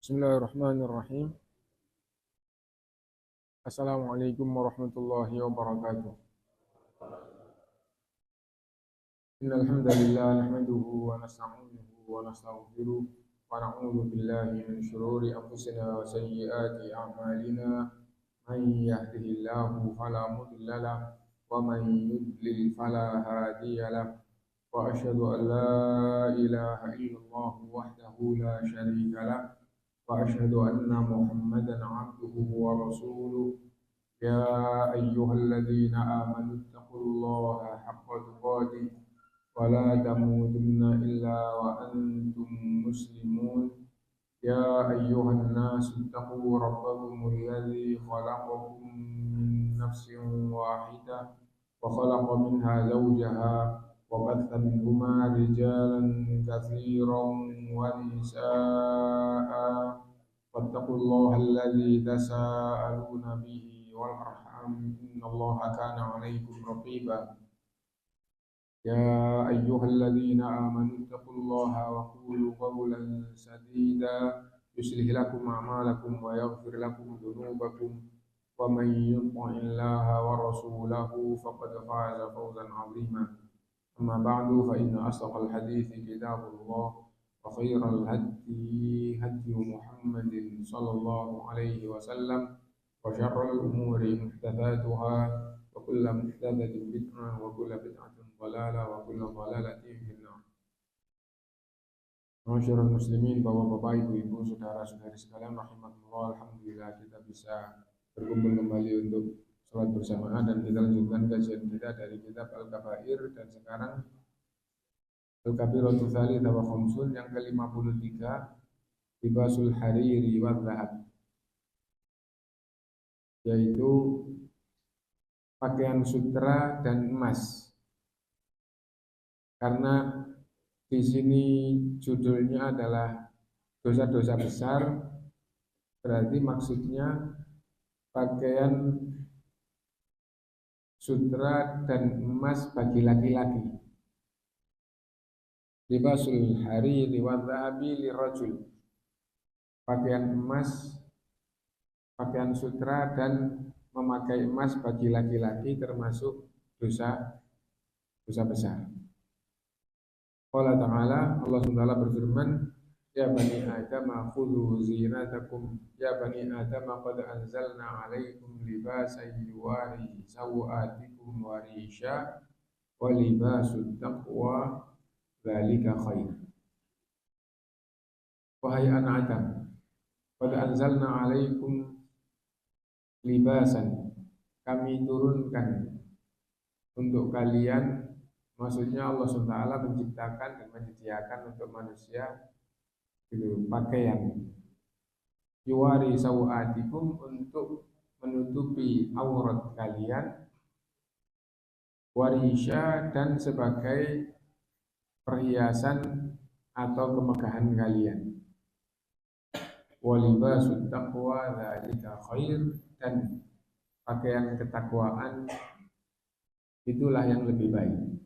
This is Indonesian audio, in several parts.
Bismillahirrahmanirrahim. Assalamualaikum warahmatullahi wabarakatuh. Innal hamdalillah nahmaduhu wa nasta'inuhu wa nastaghfiruh wa na'udzu billahi min shururi anfusina wa sayyiati a'malina. Man yahdihillahu fala mudilla lahu wa man yudlil fala hadiya lahu. Wa asyhadu an la ilaha illallah wahdahu la syarika lahu wa asyhadu anna Muhammadan 'abduhu wa rasuluh. يا أيها الذين آمنوا اتقوا الله حق تقاته ولا تموتن إلا وأنتم مسلمون. يا أيها الناس اتقوا ربكم الذي خلقكم من نفس واحدة وخلق منها زوجها وبث منهما رجالا كثيرا ونساء واتقوا الله الذي تساءلون به والأرحام إن الله كان عليكم رقيبا. يا أيها الذين آمنوا اتقوا الله وقولوا قولا سديدا يصلح لكم أعمالكم ويغفر لكم ذنوبكم ومن يطع الله ورسوله فقد فاز فوزا عظيما. أما بعد فإن أصدق الحديث كتاب الله وخير الهدي هدي محمد صلى الله عليه وسلم وشر الأمور محدثاتها وكل محدثة بدعة وكل بدعة ضلالة وكل ضلالة في النار. Masyarul muslimin, bapak-bapak, ibu-ibu, saudara-saudari sekalian rahimakumullah, alhamdulillah kita bisa berkumpul kembali untuk sholat bersamaan dan kita lanjutkan kajian kita dari kitab Al-Kabair dan sekarang Al-Kabiratul Tsalitsah wa Khamsun yang ke-53, Libasul Hariri wa Dhahab, yaitu pakaian sutra dan emas. Karena di sini judulnya adalah dosa-dosa besar, berarti maksudnya pakaian sutra dan emas bagi laki-laki. Libasul hariri wa dhahabi lirajul, pakaian emas, pakaian sutra dan memakai emas bagi laki-laki termasuk dosa besar. Allah Ta'ala, Allah SWT berfirman, Ya bani Adam khudhu zinatakum, Ya bani Adam qad anzalna alaikum libasan yuwari sawatikum wa risha wa libasut taqwa dzalika khair. Wahai anak Adam, qad anzalna alaikum libasan, kami turunkan untuk kalian, maksudnya Allah SWT menciptakan dan menyediakan untuk manusia itu pakaian yuwari sawatikum, untuk menutupi aurat kalian, warisha, dan sebagai perhiasan atau kemegahan kalian, walibasut taqwa dzalika khair, dan pakaian ketakwaan itulah yang lebih baik.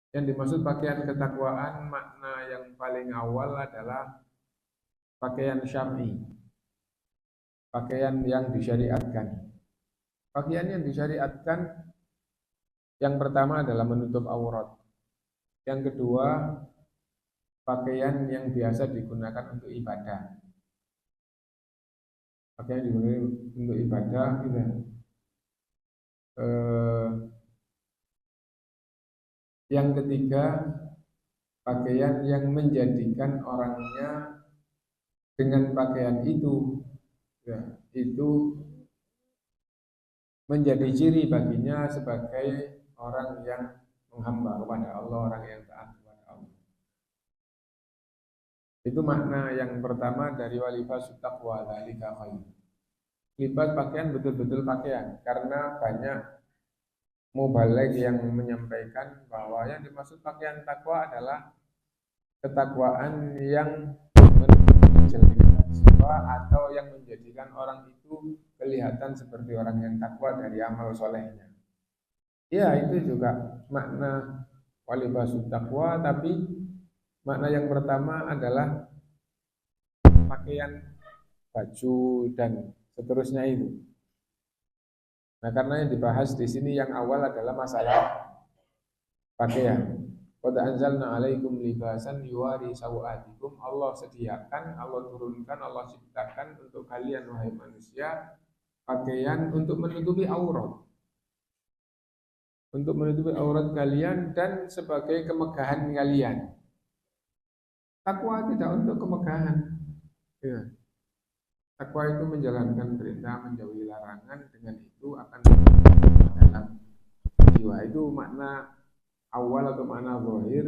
Yang dimaksud pakaian ketakwaan, makna yang paling awal adalah pakaian syar'i, pakaian yang disyariatkan. Pakaian yang disyariatkan yang pertama adalah menutup aurat. Yang kedua, pakaian yang biasa digunakan untuk ibadah. Pakaian digunakan untuk ibadah gitu. Yang ketiga, pakaian yang menjadikan orangnya dengan pakaian itu, ya, itu menjadi ciri baginya sebagai orang yang menghamba kepada Allah, orang yang taat kepada Allah. Itu makna yang pertama dari walibasut taqwa dzalika khair. Libas pakaian, betul-betul pakaian, karena banyak mubaligh yang menyampaikan bahwa yang dimaksud pakaian takwa adalah ketakwaan yang menjelekkan jiwa atau yang menjadikan orang itu kelihatan seperti orang yang takwa dari amal solehnya. Ya, itu juga makna walibasut takwa, tapi makna yang pertama adalah pakaian, baju dan seterusnya itu. Nah, karena yang dibahas di sini yang awal adalah masalah pakaian. Qad anzalna 'alaikum libasan yuwari sawatikum. Allah sediakan, Allah turunkan, Allah ciptakan untuk kalian wahai manusia pakaian untuk menutupi aurat. Untuk menutupi aurat kalian dan sebagai kemegahan kalian. Takwa tidak untuk kemegahan. Ya. Takwa itu menjalankan perintah, menjauhi larangan, dengan itu akan dalam jiwa. Itu makna awal atau makna zahir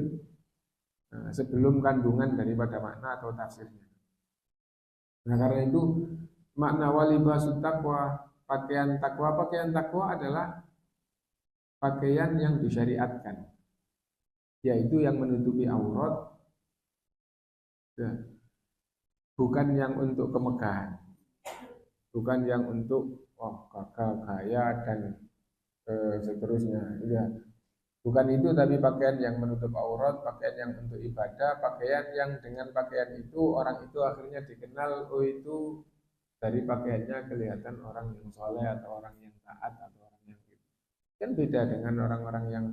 sebelum kandungan daripada makna atau tafsirnya. Nah, karena itu makna walibasut takwa, pakaian takwa adalah pakaian yang disyariatkan, yaitu yang menutupi aurat, ya. Bukan yang untuk kemegahan, bukan yang untuk gagah gaya dan seterusnya. Ya. Bukan itu, tapi pakaian yang menutup aurat, pakaian yang untuk ibadah, pakaian yang dengan pakaian itu orang itu akhirnya dikenal, oh itu dari pakaiannya kelihatan orang yang soleh atau orang yang taat atau orang yang gitu. Kan beda dengan orang-orang yang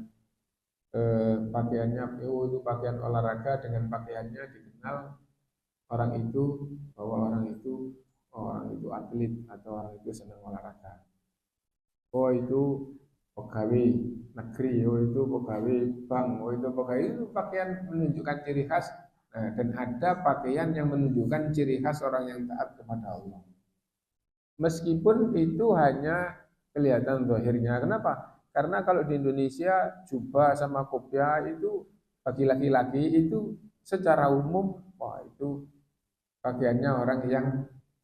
pakaiannya, oh itu pakaian olahraga, dengan pakaiannya dikenal orang itu bahwa orang itu atlet atau orang itu senang olahraga. Oh itu pegawai negeri, oh itu pegawai bank, oh itu pegawai, itu pakaian menunjukkan ciri khas. Nah, dan ada pakaian yang menunjukkan ciri khas orang yang taat kepada Allah. Meskipun itu hanya kelihatan zahirnya. Kenapa? Karena kalau di Indonesia jubah sama kopiah itu bagi laki-laki itu secara umum, wah itu pakaiannya orang yang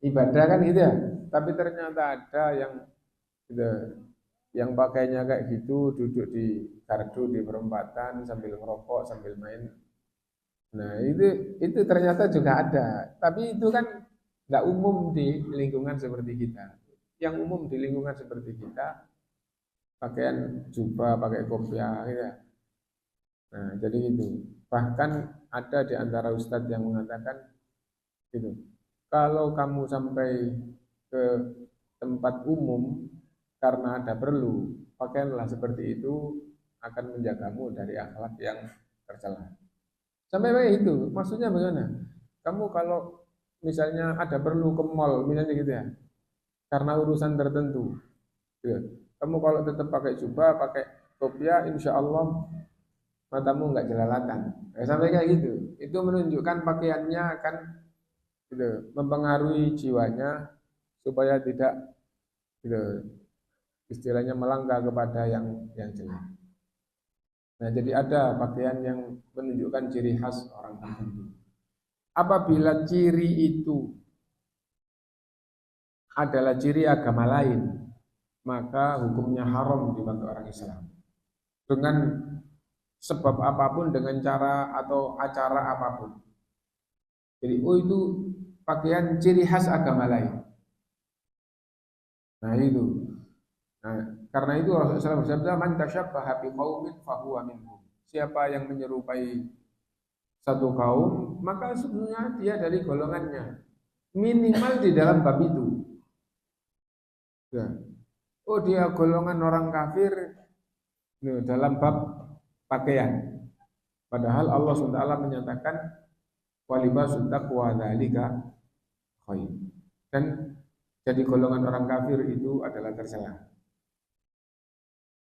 ibadah kan gitu ya. Tapi ternyata ada yang gitu, yang pakaiannya kayak gitu, duduk di gardu di perempatan sambil ngerokok sambil main. Nah itu ternyata juga ada. Tapi itu kan nggak umum di lingkungan seperti kita. Yang umum di lingkungan seperti kita pakaian jubah, pakai kopiah gitu ya. Nah jadi itu. Bahkan ada di antara ustadz yang mengatakan gitu, kalau kamu sampai ke tempat umum karena ada perlu, pakaianlah seperti itu, akan menjagamu dari akhlak yang tercela. Sampai kayak itu, maksudnya bagaimana? Kamu kalau misalnya ada perlu ke mall, misalnya gitu ya, karena urusan tertentu, gitu. Kamu kalau tetap pakai jubah, pakai kopiah, insya Allah matamu nggak jelalatan. Sampai kayak gitu, itu menunjukkan pakaiannya akan gitu, mempengaruhi jiwanya supaya tidak gitu, istilahnya melangkah kepada yang jelek. Nah, jadi ada pakaian yang menunjukkan ciri khas orang tertentu. Apabila ciri itu adalah ciri agama lain, maka hukumnya haram dipakai orang Islam. Dengan sebab apapun, dengan cara atau acara apapun. Jadi, oh itu pakaian ciri khas agama lain. Nah itu. Nah, karena itu Rasulullah SAW bersabda, "Man tasyabbaha biqaumin fahuwa minhum." Siapa yang menyerupai satu kaum, maka sebenarnya dia dari golongannya. Minimal di dalam bab itu. Ya. Oh dia golongan orang kafir dalam bab pakaian. Padahal Allah SWT menyatakan walibasul taqwa dzalika khair. Dan jadi golongan orang kafir itu adalah tercela.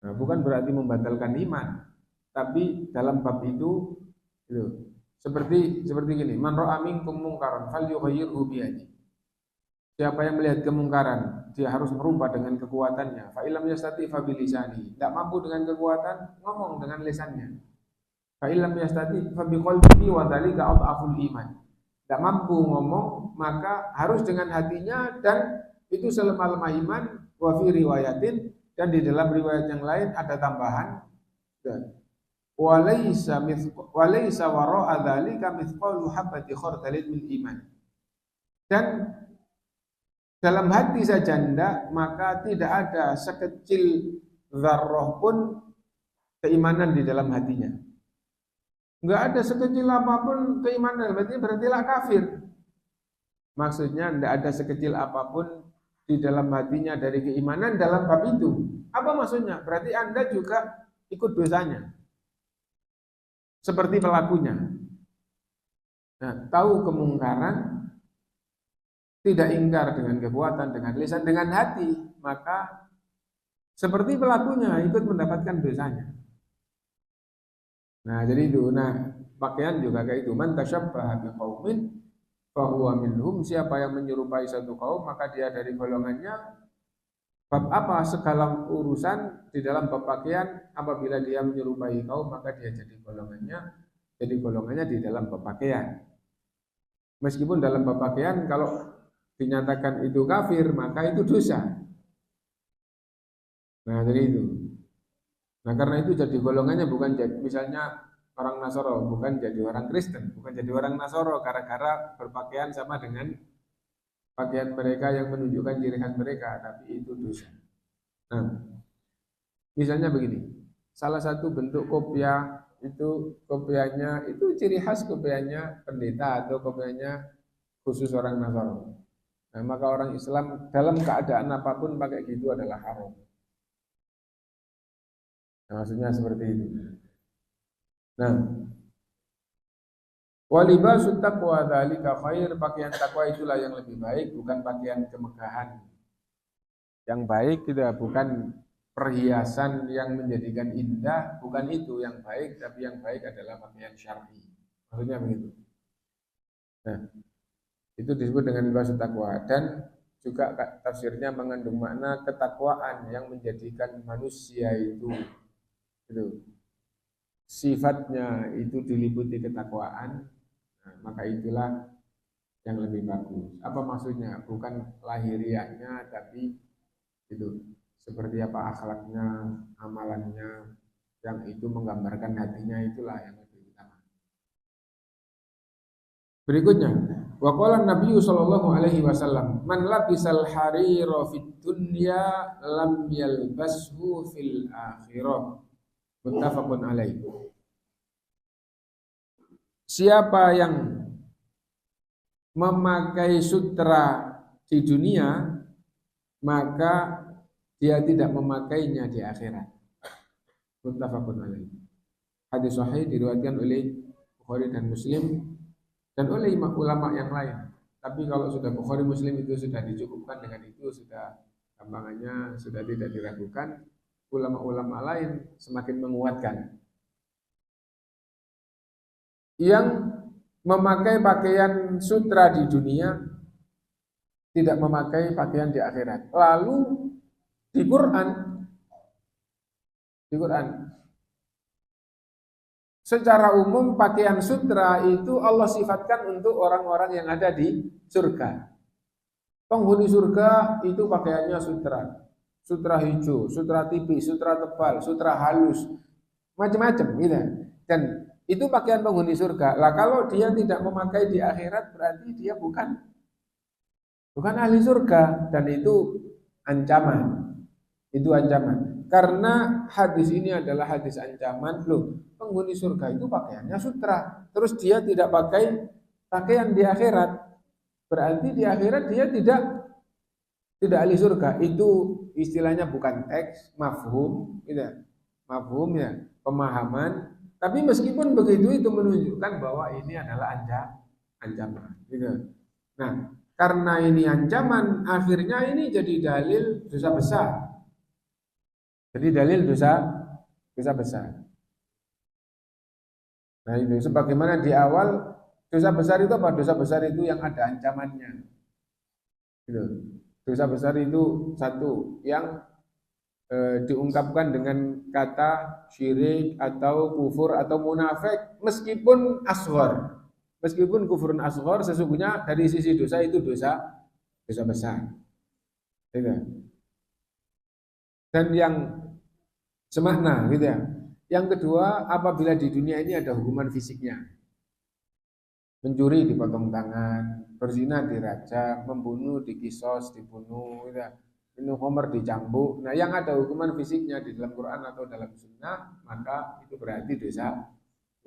Nah, bukan berarti membatalkan iman, tapi dalam bab itu seperti gini, man ra'a minkum munkaran falyughayyirhu biyadihi. Siapa yang melihat kemungkaran, dia harus merubah dengan kekuatannya. Fa illam yastati fa bilisani. Tidak mampu dengan kekuatan, ngomong dengan lisannya. Fa illam yastati fa biqalbihi wa dzalika adhaful iman. Tidak mampu ngomong, maka harus dengan hatinya, dan itu selemah-lemah iman. Wa fi riwayatin, dan di dalam riwayat yang lain ada tambahan, walaysa wara'a dzalika mithqalu habati khardalin min iman. Dan dalam hati saja tidak, maka tidak ada sekecil zarrah pun keimanan di dalam hatinya. Enggak ada sekecil apapun keimanan, berarti lah kafir. Maksudnya tidak ada sekecil apapun di dalam hatinya dari keimanan dalam bab itu. Apa maksudnya? Berarti Anda juga ikut dosanya. Seperti pelakunya. Nah, tahu kemungkaran, tidak ingkar dengan kekuatan, dengan lisan, dengan hati, maka seperti pelakunya ikut mendapatkan dosanya. Nah, jadi itu. Nah, pakaian juga kayak itu. Man tasyabbaha biqaumin fahuwa minhum. Siapa yang menyerupai satu kaum, maka dia dari golongannya. Bab apa? Segala urusan di dalam bab pakaian, apabila dia menyerupai kaum, maka dia jadi golongannya. Jadi golongannya di dalam bab pakaian. Meskipun dalam bab pakaian, kalau dinyatakan itu kafir, maka itu dosa. Nah, jadi itu. Nah, karena itu jadi golongannya bukan jadi misalnya orang Nasoro, bukan jadi orang Kristen, bukan jadi orang Nasoro gara-gara berpakaian sama dengan pakaian mereka yang menunjukkan ciri khas mereka, tapi itu dosa. Nah, misalnya begini, salah satu bentuk kopiah itu kopiahnya itu ciri khas kopiahnya pendeta atau kopiahnya khusus orang Nasoro. Nah, maka orang Islam dalam keadaan apapun pakai gitu adalah haram. Nah, maksudnya seperti itu. Nah, walibasut taqwa dzalika khair, pakaian takwa itulah yang lebih baik, bukan pakaian kemegahan. Yang baik tidak bukan perhiasan yang menjadikan indah, bukan itu yang baik, tapi yang baik adalah pakaian syar'i. Maksudnya begitu. Nah, itu disebut dengan libasut taqwa dan juga tafsirnya mengandung makna ketakwaan yang menjadikan manusia itu sifatnya itu diliputi ketakwaan, nah, maka itulah yang lebih bagus. Apa maksudnya? Bukan lahiriahnya, tapi itu seperti apa akhlaknya, amalannya, yang itu menggambarkan hatinya, itulah yang lebih utama. Berikutnya, waqala Nabi sallallahu alaihi wasallam, man labisal harira fid dunya lam yalbashu fil akhirah. Muttafaqun alaih. Siapa yang memakai sutra di dunia, maka dia tidak memakainya di akhirat. Muttafaqun alaih. Hadis sahih diriwayatkan oleh Bukhari dan Muslim dan oleh ulama yang lain. Tapi kalau sudah Bukhari Muslim itu sudah dicukupkan dengan itu, sudah gampangannya sudah tidak diragukan. Ulama-ulama lain semakin menguatkan. Yang memakai pakaian sutra di dunia tidak memakai pakaian di akhirat. Lalu di Quran secara umum pakaian sutra itu Allah sifatkan untuk orang-orang yang ada di surga. Penghuni surga itu pakaiannya sutra. Sutra hijau, sutra tipis, sutra tebal, sutra halus, macam-macam gitu. Dan itu pakaian penghuni surga. Lah kalau dia tidak memakai di akhirat berarti dia bukan ahli surga, dan itu ancaman. Itu ancaman. Karena hadis ini adalah hadis ancaman. Loh, penghuni surga itu pakaiannya sutra. Terus dia tidak pakai pakaian di akhirat. Berarti di akhirat dia tidak ahli surga. Itu istilahnya bukan teks, mafhum, gitu. Mafhum ya, pemahaman. Tapi meskipun begitu itu menunjukkan bahwa ini adalah ancaman, gitu. Nah, karena ini ancaman, akhirnya ini jadi dalil dosa besar. Jadi dalil dosa besar. Nah itu, sebagaimana di awal dosa besar itu apa? Dosa besar itu yang ada ancamannya. Gitu. Dosa besar itu satu yang diungkapkan dengan kata syirik atau kufur atau munafik, meskipun asghar. Meskipun kufurun asghar, sesungguhnya dari sisi dosa itu dosa besar. Gitu. Dan yang semakna gitu ya. Yang kedua, apabila di dunia ini ada hukuman fisiknya. Mencuri dipotong tangan, berzina dirajam, membunuh dikisos, dibunuh, gitu ya. Minum khamr dicambuk. Nah, yang ada hukuman fisiknya di dalam Quran atau dalam sunnah, maka itu berarti dosa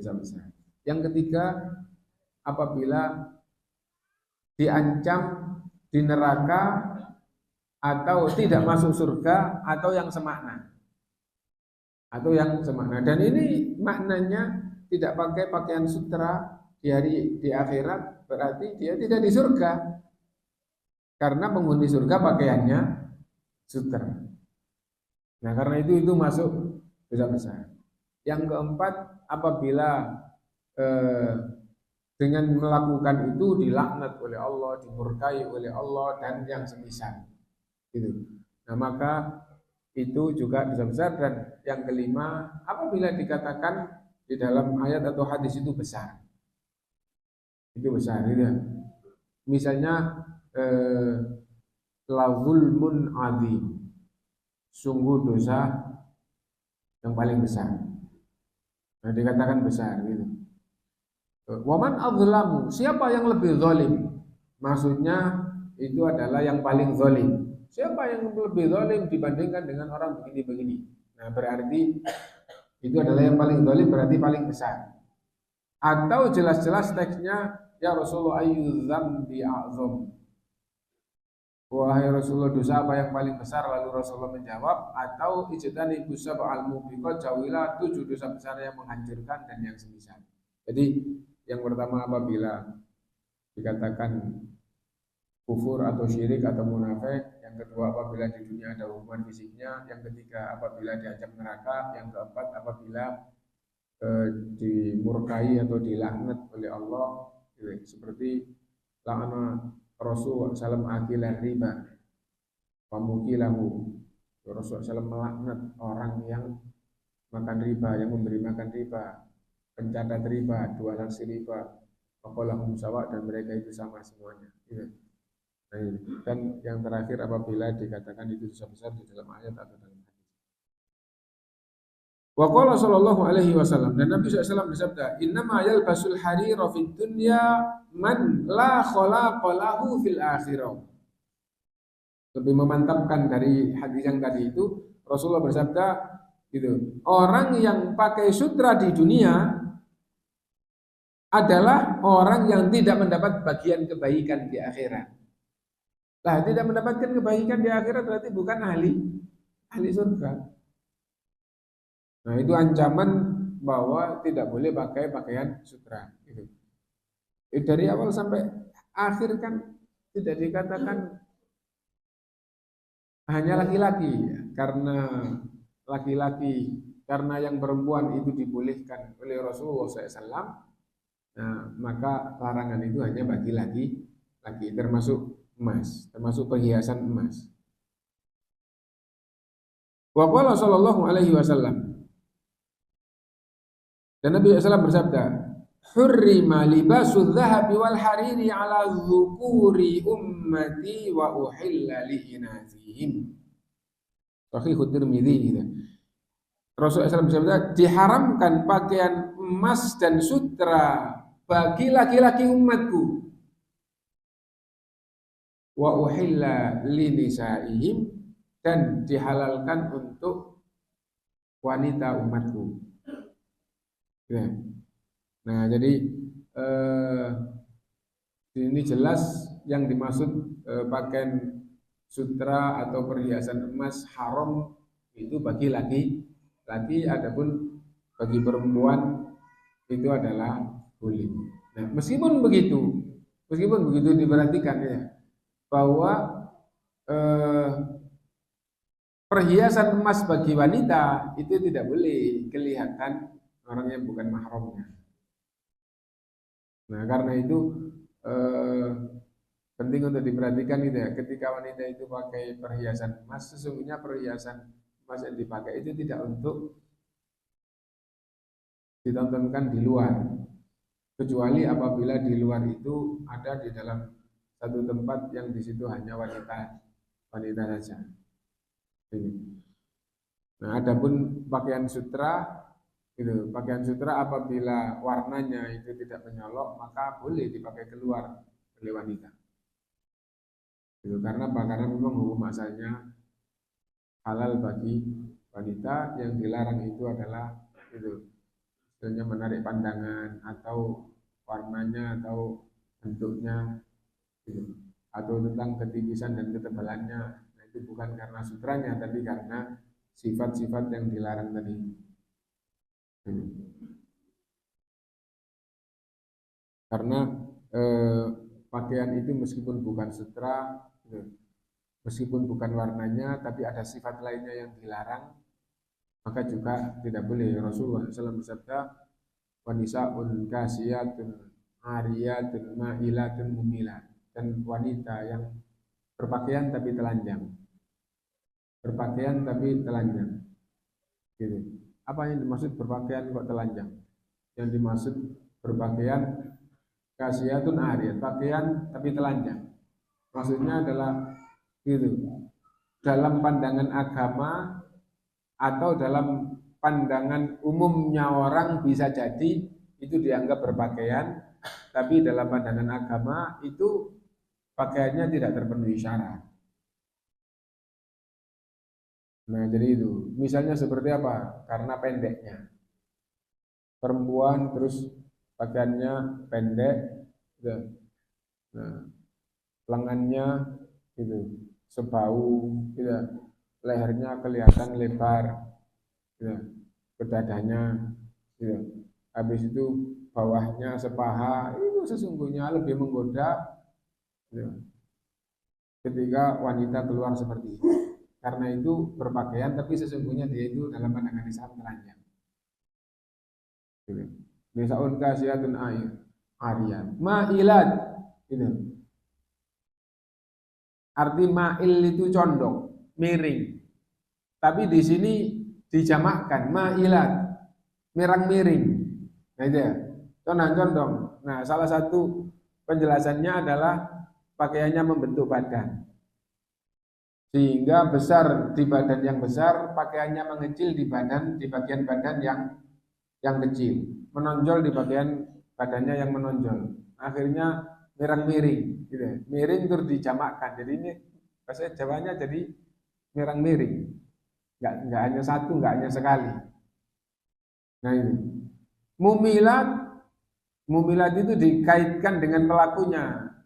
besar. Yang ketiga, apabila diancam di neraka atau tidak masuk surga atau yang semakna. Dan ini maknanya tidak pakai pakaian sutra di akhirat berarti dia tidak di surga karena penghuni surga pakaiannya sutra. Nah, karena itu masuk dosa besar. Yang keempat, apabila dengan melakukan itu dilaknat oleh Allah, dimurkai oleh Allah dan yang semisal. Gitu. Nah, maka itu juga dosa besar. Dan yang kelima, apabila dikatakan di dalam ayat atau hadis itu besar. Itu besar gitu ya. Misalnya la zulmun adzim. Sungguh dosa yang paling besar. Nah, dikatakan besar gitu. Waman adzlamu, siapa yang lebih zalim? Maksudnya itu adalah yang paling zalim. Siapa yang lebih zalim dibandingkan dengan orang begini-begini? Nah, berarti itu adalah yang paling zalim, berarti paling besar. Atau jelas-jelas teksnya, ya Rasulullah ayyu dzambi a'zam. Wahai Rasulullah, dosa apa yang paling besar? Lalu Rasulullah menjawab, atau ijtanibu sab'al mubiqat, jauhilah 7 dosa besar yang menghancurkan dan yang semisal. Jadi yang pertama apabila dikatakan kufur atau syirik atau munafik, yang kedua apabila di dunia ada hubungan fisiknya, yang ketiga apabila diancam neraka, yang keempat apabila dimurkai atau dilaknat oleh Allah, seperti la'ana Rasul sallam akilah riba pamukilahu. Rasul sallam melaknat orang yang makan riba, yang memberi makan riba, pencatat riba, dua saksi riba, faqalahum sawa, dan mereka itu sama semuanya. Dan yang terakhir apabila dikatakan itu dosa besar di dalam ayat atau dalam hadis. Wa qala sallallahu alaihi wasallam, dan Nabi SAW bersabda, innama yalbasul harira fid dunya man la khalaqa lahu fil akhirah. Lebih memantapkan dari hadis yang tadi itu, Rasulullah bersabda gitu, orang yang pakai sutra di dunia adalah orang yang tidak mendapat bagian kebaikan di akhirat. Nah, tidak mendapatkan kebaikan di akhirat berarti bukan ahli surga. Nah, itu ancaman bahwa tidak boleh pakai pakaian sutra. Gitu. Dari awal sampai akhir kan tidak dikatakan hanya laki-laki, karena yang perempuan itu dibolehkan oleh Rasulullah SAW. Nah, maka larangan itu hanya bagi laki-laki, termasuk emas, termasuk perhiasan emas. Wa qala sallallahu alaihi wasallam, dan Nabi SAW bersabda, hurrima libasu dhahabi wal hariri ala dzukuri ummati wa uhilla li inazihim. Sahih Tirmidzi. Rasulullah SAW bersabda, diharamkan pakaian emas dan sutra bagi laki-laki umatku. Wa uhilla li nisaihim, dan dihalalkan untuk wanita umatku. Ya. Nah, jadi ini jelas yang dimaksud pakaian sutra atau perhiasan emas haram itu bagi laki-laki, adapun bagi perempuan itu adalah boleh. Nah, meskipun begitu diperhatikan ya bahwa perhiasan emas bagi wanita itu tidak boleh kelihatan orang yang bukan mahramnya. Nah, karena itu penting untuk diperhatikan itu ya. Ketika wanita itu pakai perhiasan emas, sesungguhnya perhiasan emas yang dipakai itu tidak untuk ditontonkan di luar, kecuali apabila di luar itu ada di dalam satu tempat yang di situ hanya wanita saja. Nah, adapun pakaian sutra apabila warnanya itu tidak menyolok, maka boleh dipakai keluar oleh wanita. Karena apa? Karena memang hukum asalnya halal bagi wanita, yang dilarang itu adalah istilahnya menarik pandangan atau warnanya atau bentuknya gitu. Atau tentang ketipisan dan ketebalannya. Nah, itu bukan karena sutranya, tapi karena sifat-sifat yang dilarang tadi. Gitu. Karena pakaian itu meskipun bukan sutra, gitu, meskipun bukan warnanya, tapi ada sifat lainnya yang dilarang, maka juga tidak boleh. Rasulullah SAW bersabda, "Wanisaun kasiyatun ariyatun ma'ilatun mumilat." Dan wanita yang berpakaian tapi telanjang. Berpakaian tapi telanjang. Gitu. Apa yang dimaksud berpakaian kok telanjang? Yang dimaksud berpakaian kasiyatun ariyat, pakaian tapi telanjang. Maksudnya adalah gitu. Dalam pandangan agama atau dalam pandangan umumnya orang bisa jadi itu dianggap berpakaian, tapi dalam pandangan agama itu pakaiannya tidak terpenuhi syarat. Nah, jadi itu. Misalnya seperti apa? Karena pendeknya. Perempuan terus pakaiannya pendek, gitu. Nah, lengannya gitu, sebau, gitu. Lehernya kelihatan lebar, gitu. Ke dadanya, gitu. Habis itu bawahnya sepaha, itu sesungguhnya lebih menggoda, gitu, ketika wanita keluar seperti itu. Karena itu berpakaian, tapi sesungguhnya dia itu dalam pandangan Islam telanjang. Gitu. Nisaun kasiyatun ariyat. Ma'ilat. Gitu. Arti ma'il itu condong, miring. Tapi di sini dijamakkan ma'ilat, mirang-miring. Nah itu ya, condong. Nah, salah satu penjelasannya adalah pakaiannya membentuk badan. Sehingga besar di badan yang besar, pakaiannya mengecil di bagian badan yang kecil, menonjol di bagian badannya yang menonjol. Akhirnya mirang-miring, gitu. Miring terus dijamakkan. Jadi ini bahasa Jawanya jadi mirang-miring. Enggak hanya satu, enggak hanya sekali. Nah ini. Mumilat itu dikaitkan dengan pelakunya.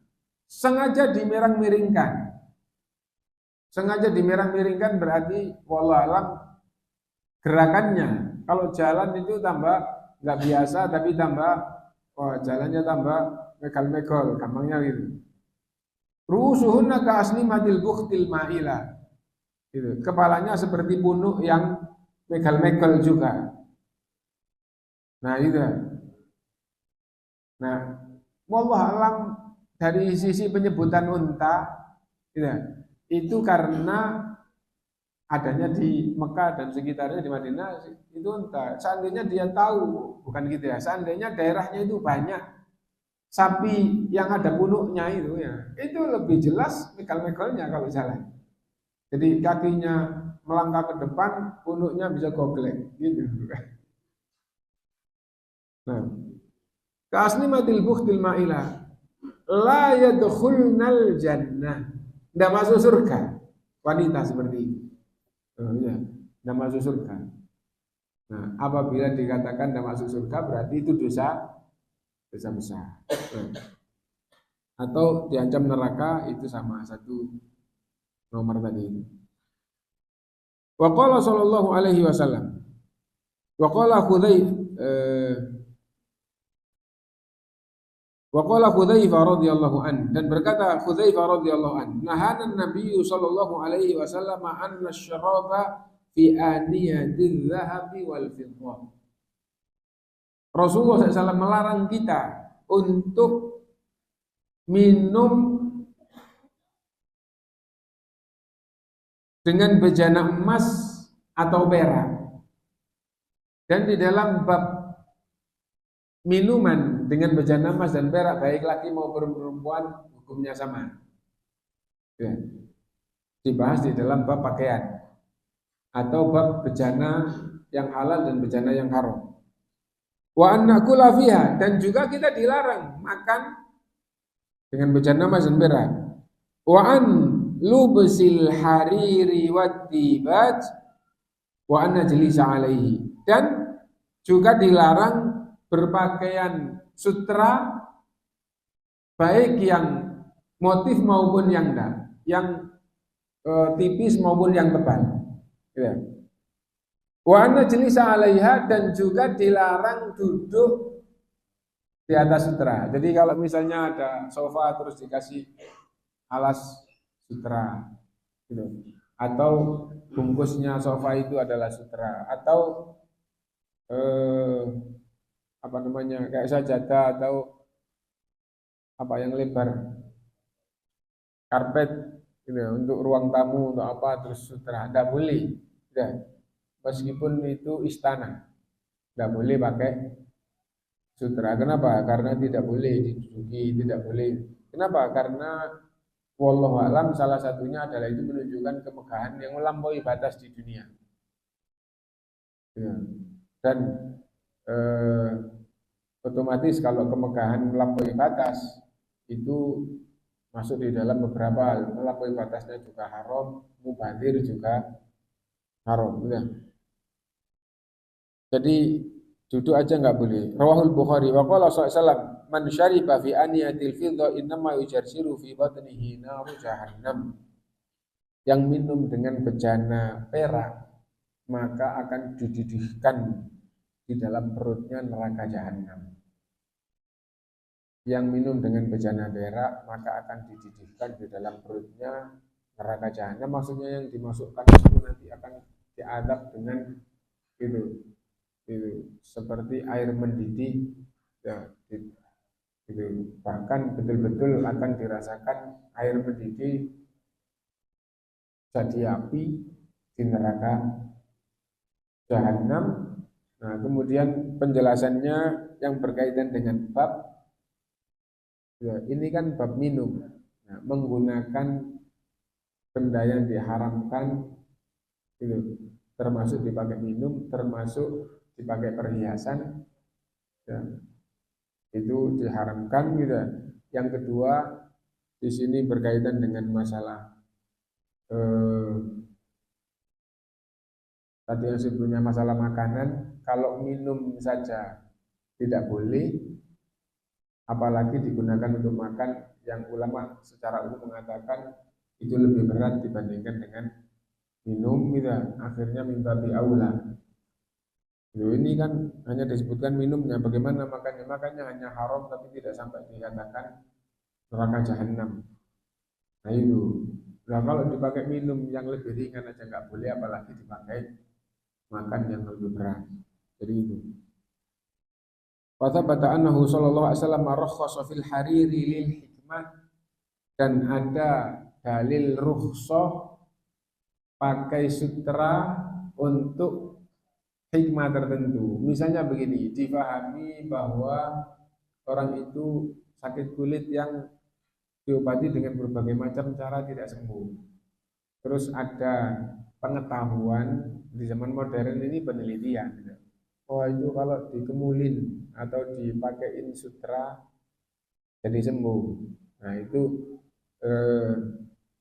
Sengaja dimirang-miringkan. Sengaja dimirang-miringkan berarti wallahualam gerakannya. Kalau jalan itu tambah nggak biasa, tapi tambah jalannya tambah megal-megal, gampangnya gitu. Rusuhunna ka aslimatil bukhtil ma'ila. Gitu. Kepalanya seperti punuk yang megal-megal juga. Nah itu. Nah, wallahualam dari sisi penyebutan unta, gitu, itu karena adanya di Mekah dan sekitarnya di Madinah itu unta. Seandainya dia tahu, bukan gitu ya. Seandainya daerahnya itu banyak sapi yang ada punuknya itu ya, itu lebih jelas megal-megalnya kalau jalan. Jadi kakinya melangkah ke depan, punuknya bisa goglek gitu. Nah, kasnimatil bukhtil ma'ilah la yadkhulnal jannah. Tidak masuk surga wanita seperti ini. Ya, tidak masuk surga. Nah, apabila dikatakan tidak masuk surga berarti itu dosa besar. Atau diancam neraka, itu sama satu nomor tadi itu. Wa qala sallallahu alaihi wasallam. Wa qala Hudzaifah radhiyallahu an, dan berkata Hudzaifah radhiyallahu an, nahana Nabi sallallahu alaihi wasallam an asyraba fi aniyatiz zahabi wal fiddah. Rasulullah SAW melarang kita untuk minum dengan bejana emas atau perak. Dan di dalam bab minuman dengan bejana emas dan perak, baik laki maupun perempuan, hukumnya sama. Ya. Dibahas di dalam bab pakaian atau bab bejana yang halal dan bejana yang haram. Wa annakula fiha, dan juga kita dilarang makan dengan bejana emas dan perak. Wa an lubsil hariri wat tibat wa an najlisa alaihi, dan juga dilarang berpakaian sutra baik yang motif maupun yang enggak, yang tipis maupun yang tebal. Ya. Wa anna jelisa 'alaiha, dan juga dilarang duduk di atas sutra. Jadi kalau misalnya ada sofa terus dikasih alas sutra gitu. Atau bungkusnya sofa itu adalah sutra, atau eh, apa namanya, kayak sajadah atau apa yang lebar, karpet gitu ya, untuk ruang tamu untuk apa terus sutra, tidak boleh ya. Meskipun itu istana tidak boleh pakai sutra. Kenapa? Karena tidak boleh diduduki, tidak boleh. Kenapa? Karena wallahu alam salah satunya adalah itu menunjukkan kemegahan yang melampaui batas di dunia ya. Dan eh, otomatis kalau kemegahan melampaui batas itu masuk di dalam beberapa hal. Melampaui batasnya juga haram, mubazir juga haram ya. Jadi duduk aja nggak boleh. Rawahul Bukhari wa qala sallallahu man syariba fi aniyatil fidda innama yujarsiru fi batnihi naru jahannam. Yang minum dengan bejana perak maka akan dididihkan di dalam perutnya neraka jahanam. Yang minum dengan bejana perak maka akan dididihkan di dalam perutnya neraka jahanam. Maksudnya yang dimasukkan itu nanti akan diadab dengan itu seperti air mendidih ya, itu bahkan betul-betul akan dirasakan air mendidih jadi api di neraka jahanam. Nah, kemudian penjelasannya yang berkaitan dengan bab ya, ini kan bab minum. Nah, menggunakan benda yang diharamkan itu termasuk dipakai minum, termasuk dipakai perhiasan ya, itu diharamkan gitu. Yang kedua di sini berkaitan dengan masalah tadi yang sebelumnya masalah makanan. Kalau minum saja tidak boleh, apalagi digunakan untuk makan, yang ulama secara umum mengatakan itu lebih berat dibandingkan dengan minum gitu. Akhirnya mimba bi aula. Ini kan hanya disebutkan minumnya, bagaimana makannya? Makannya hanya haram tapi tidak sampai dikatakan neraka jahanam. Nah itu. Nah kalau dipakai minum yang lebih ringan aja nggak boleh, apalagi dipakai makan yang lebih berat. Jadi itu. Fathabata annahu sallallahu alaihi wasallam rakhasa fil hariri lil hikmah, dan ada dalil rukhsah pakai sutra untuk hikmah tertentu. Misalnya begini, difahami bahwa orang itu sakit kulit yang diobati dengan berbagai macam cara tidak sembuh. Terus ada pengetahuan di zaman modern ini, penelitian. Oh itu kalau dikemulin atau dipakein sutra jadi sembuh. Nah itu eh,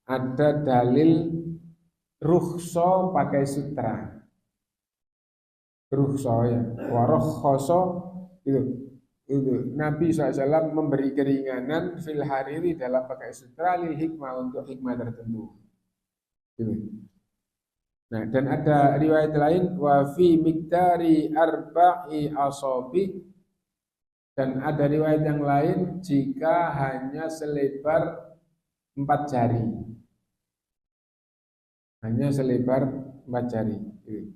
ada dalil rukhsah pakai sutra. Rukhsah ya, warokhso itu Nabi SAW memberi keringanan fil hariri dalam pakai sutra lil hikmah, untuk hikmah tertentu. Gitu. Nah, dan ada riwayat lain wa fi miqdari arba'i asabi, dan ada riwayat yang lain jika hanya selebar 4 jari. Hanya selebar 4 jari. Gitu.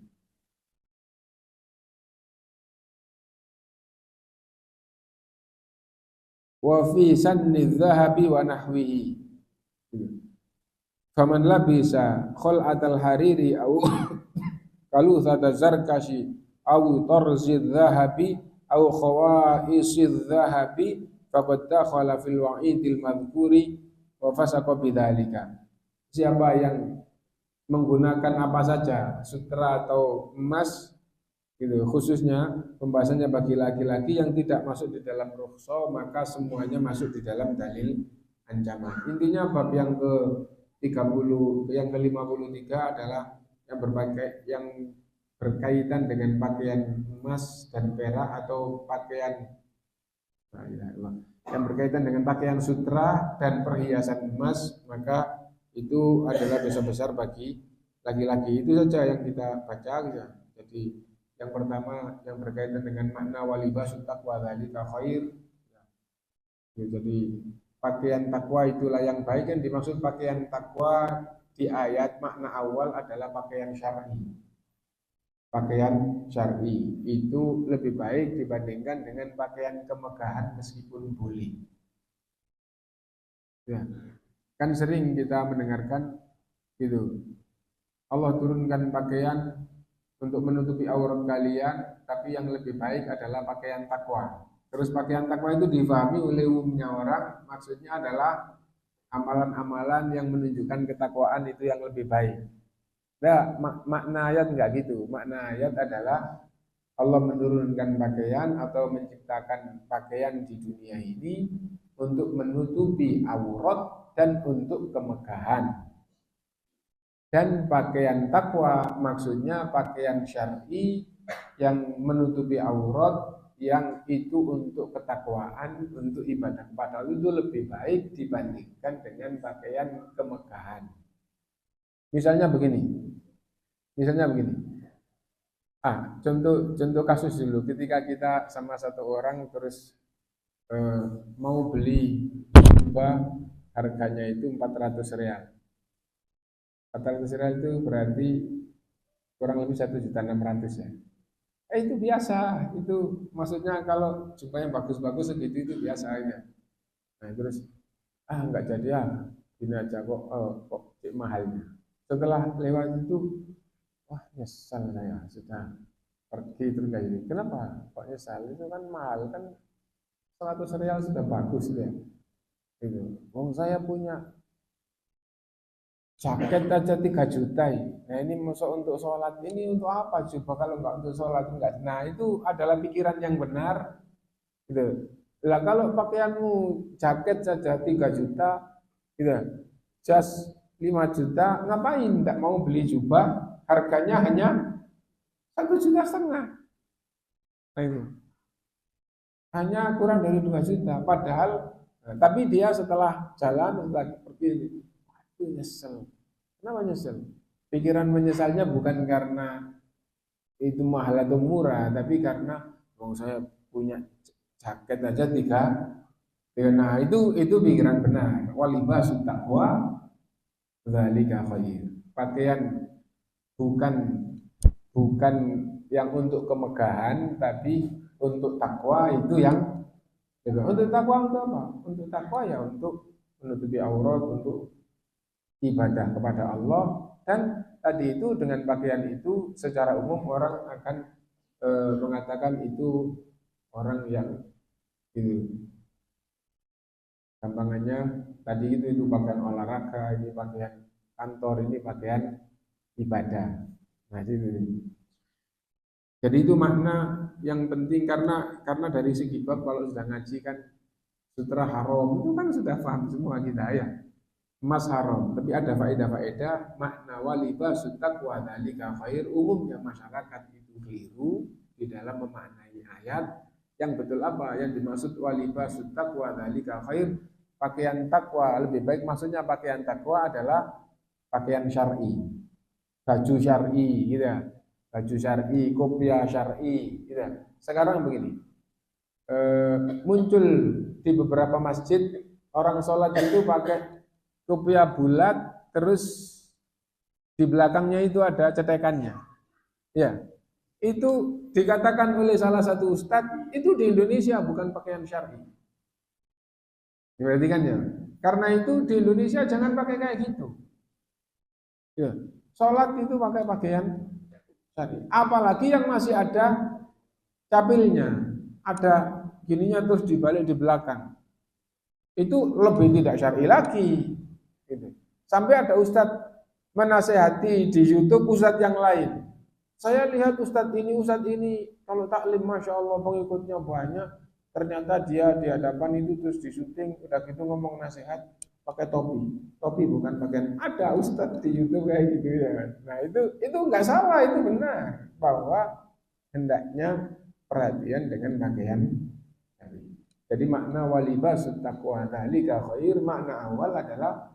Wa fi sanni dhahabi wa nahwihi. Gitu. Faman labisa khul'atal hariri au kalu thata zarkashi au tarzid dhahabi au khawaisid dhahabi faqad dakhala fil wa'idil madhkuri wa fasaqa bidzalika. Siapa yang menggunakan apa saja, sutra atau emas gitu, khususnya pembahasannya bagi laki-laki yang tidak masuk di dalam rukhsah, maka semuanya masuk di dalam dalil ancaman. Intinya bab yang ke 30, yang ke-53 adalah yang berkaitan dengan pakaian emas dan perak atau pakaian yang berkaitan dengan pakaian sutra dan perhiasan emas, maka itu adalah dosa besar bagi laki-laki. Itu saja yang kita baca ya. Jadi yang pertama yang berkaitan dengan makna walibasu taqwa dzalika khair. Ya, jadi pakaian takwa itulah yang baik. Yang dimaksud pakaian takwa di ayat makna awal adalah pakaian syar'i. Pakaian syar'i itu lebih baik dibandingkan dengan pakaian kemegahan meskipun boleh. Ya, kan sering kita mendengarkan gitu. Allah turunkan pakaian untuk menutupi aurat kalian, tapi yang lebih baik adalah pakaian takwa. Terus pakaian takwa itu difahami oleh umumnya orang, maksudnya adalah amalan-amalan yang menunjukkan ketakwaan itu yang lebih baik. Nah, makna ayat enggak gitu. Makna ayat adalah Allah menurunkan pakaian atau menciptakan pakaian di dunia ini untuk menutupi aurat dan untuk kemegahan. Dan pakaian takwa maksudnya pakaian syar'i yang menutupi aurat, yang itu untuk ketakwaan, untuk ibadah kepada Allah itu lebih baik dibandingkan dengan pakaian kemegahan. Misalnya begini. Contoh kasus dulu. Ketika kita sama satu orang terus mau beli jubah, harganya itu 400 real. 400 real itu berarti kurang lebih 1.600.000 ya. Itu biasa, itu maksudnya kalau jubah yang bagus-bagus segitu itu biasa aja. Nah terus nggak jadi ya, ini aja kok mahalnya. Setelah lewat itu, wah nyesal saya sudah pergi terus kayak gini. Kenapa? Kok nyesal? Itu kan mahal kan, 100 real sudah bagus ya. Itu, saya punya jaket aja 3 juta ini. Nah ini masuk untuk sholat, ini untuk apa coba kalau nggak untuk sholat enggak. Nah itu adalah pikiran yang benar gitu. Lah kalau pakaianmu jaket saja 3 juta gitu, jas 5 juta, ngapain enggak mau beli jubah harganya hanya 1,5 juta. Nah itu hanya kurang dari 2 juta padahal, tapi dia setelah jalan setelah pergi itu nyesel. Kenapa nyesel? Pikiran menyesalnya bukan karena itu mahal atau murah, tapi karena saya punya jaket aja 3. Nah itu pikiran benar. Walibasu taqwa dzalika khair. Pakaian bukan yang untuk kemegahan, tapi untuk takwa itu yang untuk takwa untuk apa? Untuk takwa ya untuk menutupi aurat, untuk ibadah kepada Allah. Dan tadi itu dengan pakaian itu secara umum orang akan mengatakan itu orang yang gampangannya tadi itu pakaian olahraga, ini pakaian kantor, ini pakaian ibadah. Nah itu. Jadi itu makna yang penting karena dari segi bab kalau sudah ngaji kan sutra haram itu kan sudah paham semua kita ya. Emas haram, tapi ada faedah-faedah makna walibasu taqwa dzalika khair. Umumnya masyarakat itu keliru di dalam memaknai ayat. Yang betul apa? Yang dimaksud walibasu taqwa dzalika khair, pakaian takwa lebih baik, maksudnya pakaian takwa adalah pakaian syar'i. Baju syar'i gitu ya. Baju syar'i, kopiah syar'i gitu ya. Sekarang begini. Muncul di beberapa masjid orang sholat itu pakai kopiah bulat, terus di belakangnya itu ada cetekannya. Ya, itu dikatakan oleh salah satu ustadz itu di Indonesia bukan pakaian syar'i. Berarti kan ya. Karena itu di Indonesia jangan pakai kayak gitu. Ya, sholat itu pakai pakaian syar'i. Apalagi yang masih ada capilnya, ada gininya terus dibalik di belakang. Itu lebih tidak syar'i lagi. Gitu. Sampai ada ustadz menasehati di YouTube ustadz yang lain. Saya lihat ustadz ini kalau taklim masya Allah pengikutnya banyak. Ternyata dia di hadapan itu terus disuting, udah gitu ngomong nasihat pakai topi bukan pakaian. Ada ustadz di YouTube kayak gitu ya. Nah itu nggak salah, itu benar bahwa hendaknya perhatian dengan pakaian. Jadi makna walibasut taqwa dzalika khair, makna awal adalah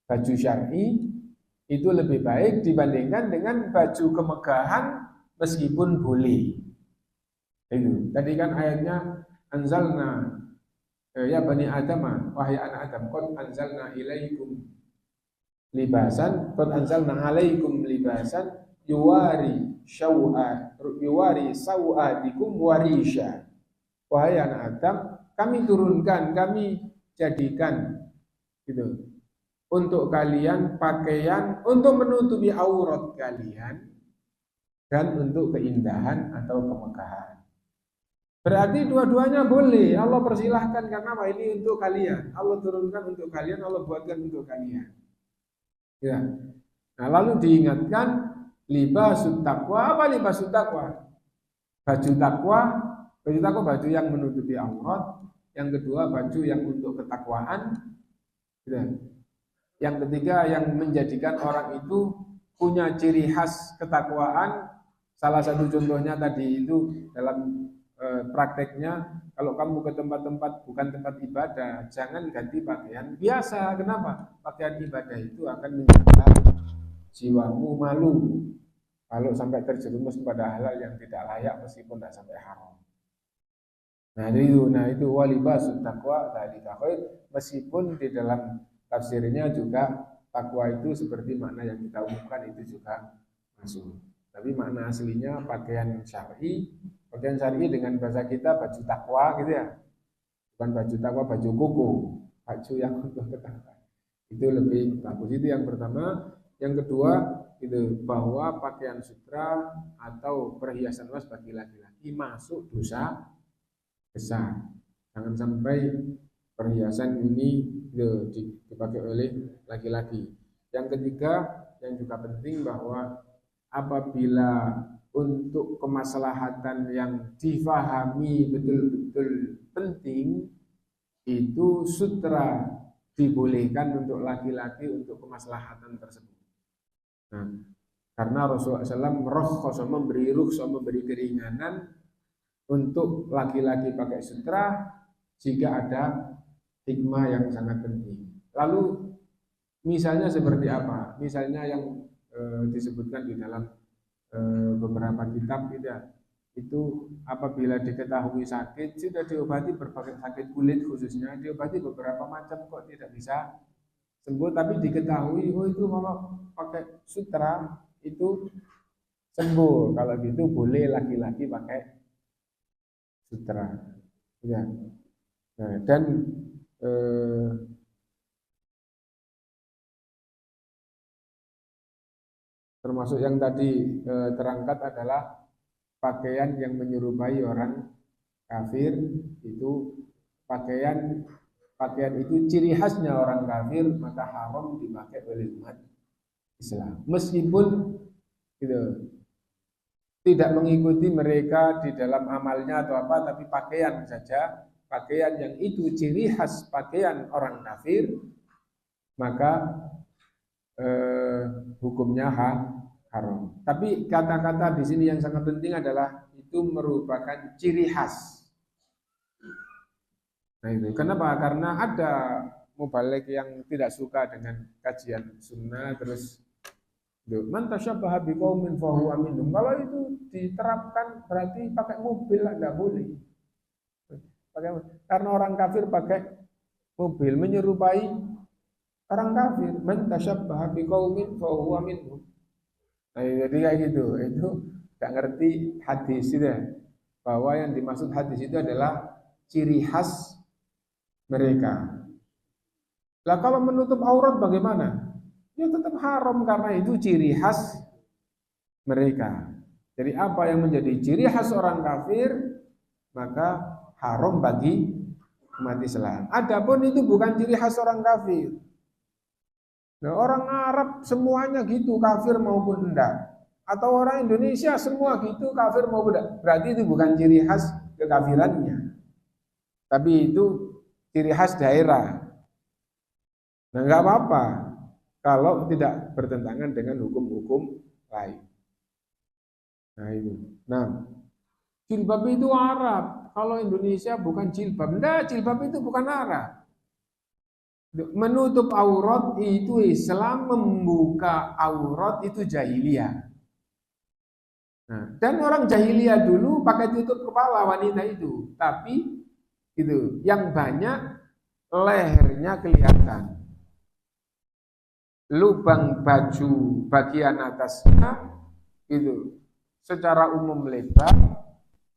baju syar'i itu lebih baik dibandingkan dengan baju kemegahan meskipun boleh. Itu. Tadi kan ayatnya anzalna ya bani Adam, wahai anak Adam, qad anzalna ilaikum libasan, qad anzalna alaikum libasan yuwari sawatikum warisha. Wahai anak Adam, kami turunkan, kami jadikan gitu untuk kalian pakaian untuk menutupi aurat kalian dan untuk keindahan atau kemegahan. Berarti dua-duanya boleh. Allah persilahkan karena apa? Ini untuk kalian. Allah turunkan untuk kalian, Allah buatkan untuk kalian. Ya. Nah, lalu diingatkan libasut taqwa. Apa libasut taqwa? Baju taqwa, baju yang menutupi aurat. Yang kedua, baju yang untuk ketakwaan. Ya. Yang ketiga, yang menjadikan orang itu punya ciri khas ketakwaan. Salah satu contohnya tadi itu dalam prakteknya, kalau kamu ke tempat-tempat bukan tempat ibadah, jangan ganti pakaian biasa. Kenapa? Pakaian ibadah itu akan menjaga jiwamu malu kalau sampai terjerumus pada hal yang tidak layak meskipun tidak sampai haram. Nah itu walibasut taqwa dzalika khair, meskipun di dalam tafsirnya juga takwa itu seperti makna yang kita umumkan itu juga masuk. Tapi makna aslinya pakaian syar'i dengan bahasa kita baju takwa gitu ya. Bukan baju takwa, baju koko, baju yang untuk takwa. Itu lebih bagus. Itu yang pertama. Yang kedua, itu bahwa pakaian sutra atau perhiasan emas bagi laki-laki masuk dosa besar. Jangan sampai perhiasan ini dipakai oleh laki-laki. Yang ketiga, yang juga penting bahwa apabila untuk kemaslahatan yang difahami betul-betul penting, itu sutra dibolehkan untuk laki-laki untuk kemaslahatan tersebut. Nah, karena Rasulullah SAW memberi rukhsah, memberi keringanan untuk laki-laki pakai sutra jika ada hikmah yang sangat penting. Lalu misalnya seperti apa? Misalnya yang disebutkan di dalam beberapa kitab gitu ya, itu apabila diketahui sakit sudah diobati berbagai sakit kulit khususnya diobati beberapa macam kok tidak bisa sembuh, tapi diketahui oh itu kalau pakai sutra itu sembuh, kalau gitu boleh laki-laki pakai sutra ya. Nah, dan termasuk yang tadi terangkat adalah pakaian yang menyerupai orang kafir. Itu pakaian itu ciri khasnya orang kafir, maka haram dipakai oleh umat Islam. Meskipun gitu, tidak mengikuti mereka di dalam amalnya atau apa, tapi pakaian saja, pakaian yang itu ciri khas pakaian orang kafir, maka hukumnya haram. Tapi kata-kata di sini yang sangat penting adalah itu merupakan ciri khas. Nah itu kenapa? Karena ada mubalik yang tidak suka dengan kajian sunnah, terus man tasyabbaha biqaumin fahuwa minhum. Kalau itu diterapkan berarti pakai mobil enggak boleh. Karena orang kafir pakai mobil menyerupai orang kafir, man tasyabbaha biqaumin fa huwa minhum. Nah, jadi kayak gitu. Itu enggak ngerti hadis itu ya. Bahwa yang dimaksud hadis itu adalah ciri khas mereka. Lah kalau menutup aurat bagaimana? Ya tetap haram karena itu ciri khas mereka. Jadi apa yang menjadi ciri khas orang kafir maka haram bagi umat Islam. Adapun itu bukan ciri khas orang kafir. Nah, orang Arab semuanya gitu, kafir maupun enggak. Atau orang Indonesia semua gitu, kafir maupun enggak. Berarti itu bukan ciri khas kekafirannya. Tapi itu ciri khas daerah. Nah, enggak apa-apa kalau tidak bertentangan dengan hukum-hukum lain. Nah, itu. Nah, jilbab itu Arab. kalau Indonesia bukan jilbab. Enggak, jilbab itu bukan arah. Menutup aurat itu Islam, membuka aurat itu jahiliyah. Nah, dan orang jahiliyah dulu pakai tutup kepala wanita itu, tapi itu yang banyak lehernya kelihatan, lubang baju bagian atasnya itu secara umum lebar,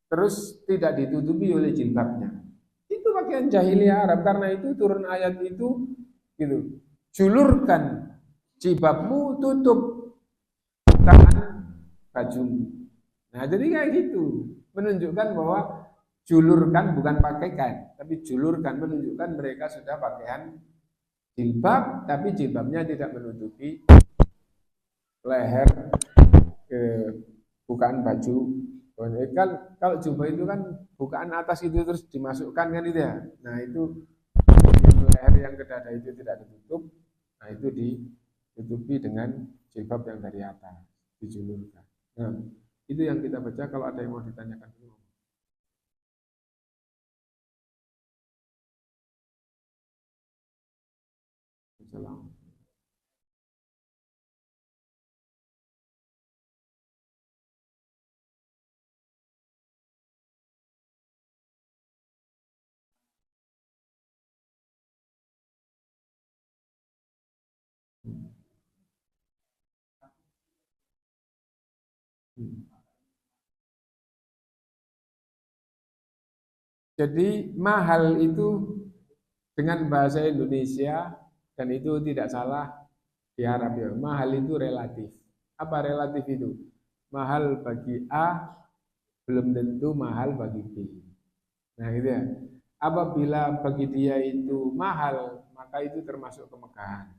terus tidak ditutupi oleh jilbabnya. Itu pakaian jahiliyah Arab, karena itu turun ayat itu gitu. Julurkan jilbabmu, tutup tangan bajumu. Nah, jadi kayak gitu. Menunjukkan bahwa julurkan bukan pakaikan, tapi julurkan menunjukkan mereka sudah pakaian jilbab, tapi jilbabnya tidak menutupi leher, bukaan baju. Kan kalau jubah itu kan bukaan atas itu terus dimasukkan kan itu ya. Nah itu leher yang ke dada itu tidak ditutup. Nah itu ditutupi dengan jilbab yang dari atas, dijulurkan. Nah itu yang kita baca. Kalau ada yang mau ditanyakan dulu. Assalamualaikum. Jadi mahal itu dengan bahasa Indonesia, dan itu tidak salah di Arab ya. Mahal itu relatif. Apa relatif itu? Mahal bagi A belum tentu mahal bagi B. Nah gitu ya. Apabila bagi dia itu mahal, maka itu termasuk kemegahan.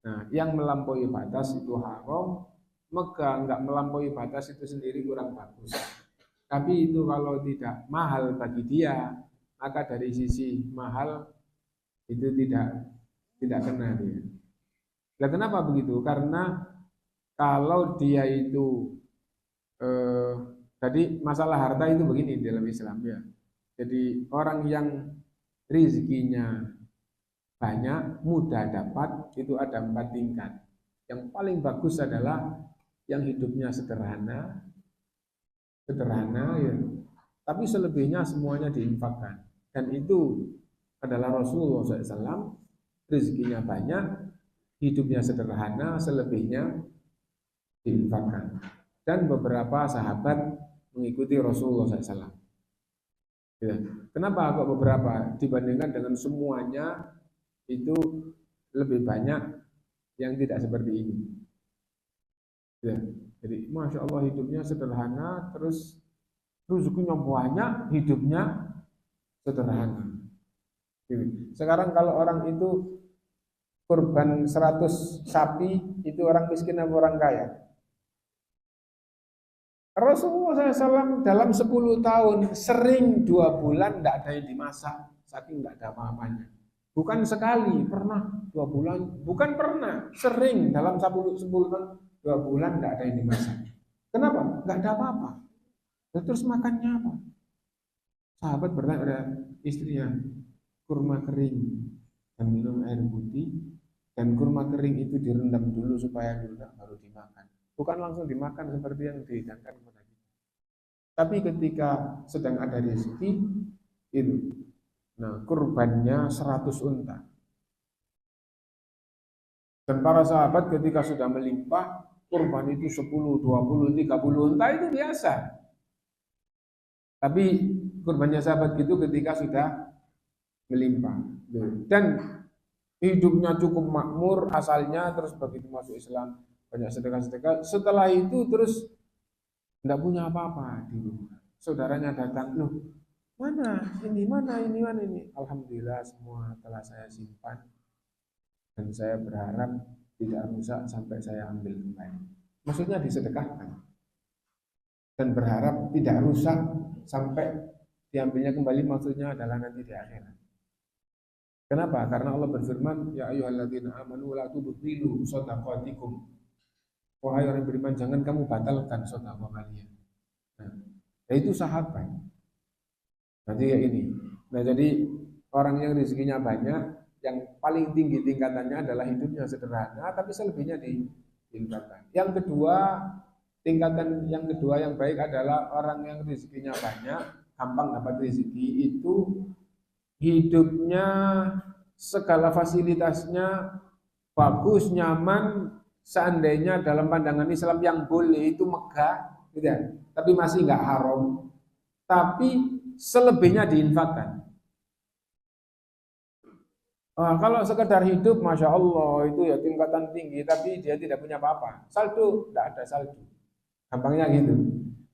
Nah, yang melampaui batas itu haram. Megah enggak melampaui batas itu sendiri kurang bagus. Tapi itu kalau tidak mahal bagi dia, maka dari sisi mahal itu tidak kena dia. Nah, kenapa begitu? Karena kalau dia itu tadi masalah harta itu begini dalam Islam ya. Jadi orang yang rezekinya banyak, mudah dapat, itu ada 4 tingkat. Yang paling bagus adalah yang hidupnya sederhana ya, tapi selebihnya semuanya diinfakkan. Dan itu adalah Rasulullah SAW, rezekinya banyak, hidupnya sederhana, selebihnya diinfakkan. Dan beberapa sahabat mengikuti Rasulullah SAW. Ya. Kenapa kok beberapa? Dibandingkan dengan semuanya, itu lebih banyak yang tidak seperti ini. Ya. Jadi Masya Allah hidupnya sederhana, terus rezekinya banyak, hidupnya sederhana. Sekarang kalau orang itu kurban 100 sapi, itu orang miskin atau orang kaya? Rasulullah SAW dalam 10 tahun sering 2 bulan tidak ada yang dimasak, saking tidak ada apa-apanya. Bukan sekali, pernah 2 bulan, bukan pernah, sering dalam 10 tahun 2 bulan tidak ada yang dimasak. Kenapa? Tidak ada apa-apa. Terus makannya apa? Sahabat bertanya pada istrinya, kurma kering dan minum air putih, dan kurma kering itu direndam dulu supaya lunak baru dimakan. Bukan langsung dimakan seperti yang dihidangkan kepada kita. Tapi ketika sedang ada rezeki itu, nah kurbannya 100 unta. Dan para sahabat ketika sudah melimpah, kurban itu 10, 20, 30 unta itu biasa. Tapi kurbannya sahabat gitu ketika sudah melimpah. Dan hidupnya cukup makmur asalnya, terus begitu masuk Islam banyak sedekah-sedekah. Setelah itu terus tidak punya apa-apa di rumah. Saudaranya datang, loh mana ini. Alhamdulillah semua telah saya simpan dan saya berharap tidak rusak sampai saya ambil kembali. Maksudnya disedekahkan dan berharap tidak rusak sampai diambilnya kembali, maksudnya adalah nanti di akhirat. Kenapa? Karena Allah berfirman, ya ayyuhalladzina amanu la tubtilu shadaqatikum. Wahai orang beriman, jangan kamu batalkan sedekah kalian. Nah, itu sahabat. Berarti ya ini. Nah, jadi orang yang rezekinya banyak, yang paling tinggi tingkatannya adalah hidupnya sederhana, tapi selebihnya ditingkatkan. Yang kedua, tingkatan yang kedua yang baik adalah orang yang rezekinya banyak, gampang dapat rezeki itu hidupnya segala fasilitasnya bagus, nyaman, seandainya dalam pandangan Islam yang boleh itu megah, gitu ya. Tapi masih nggak haram. Tapi selebihnya diinfakkan. Kalau sekedar hidup, masya Allah itu ya tingkatan tinggi, tapi dia tidak punya apa-apa. Saldo, tidak ada saldo. Gampangnya gitu.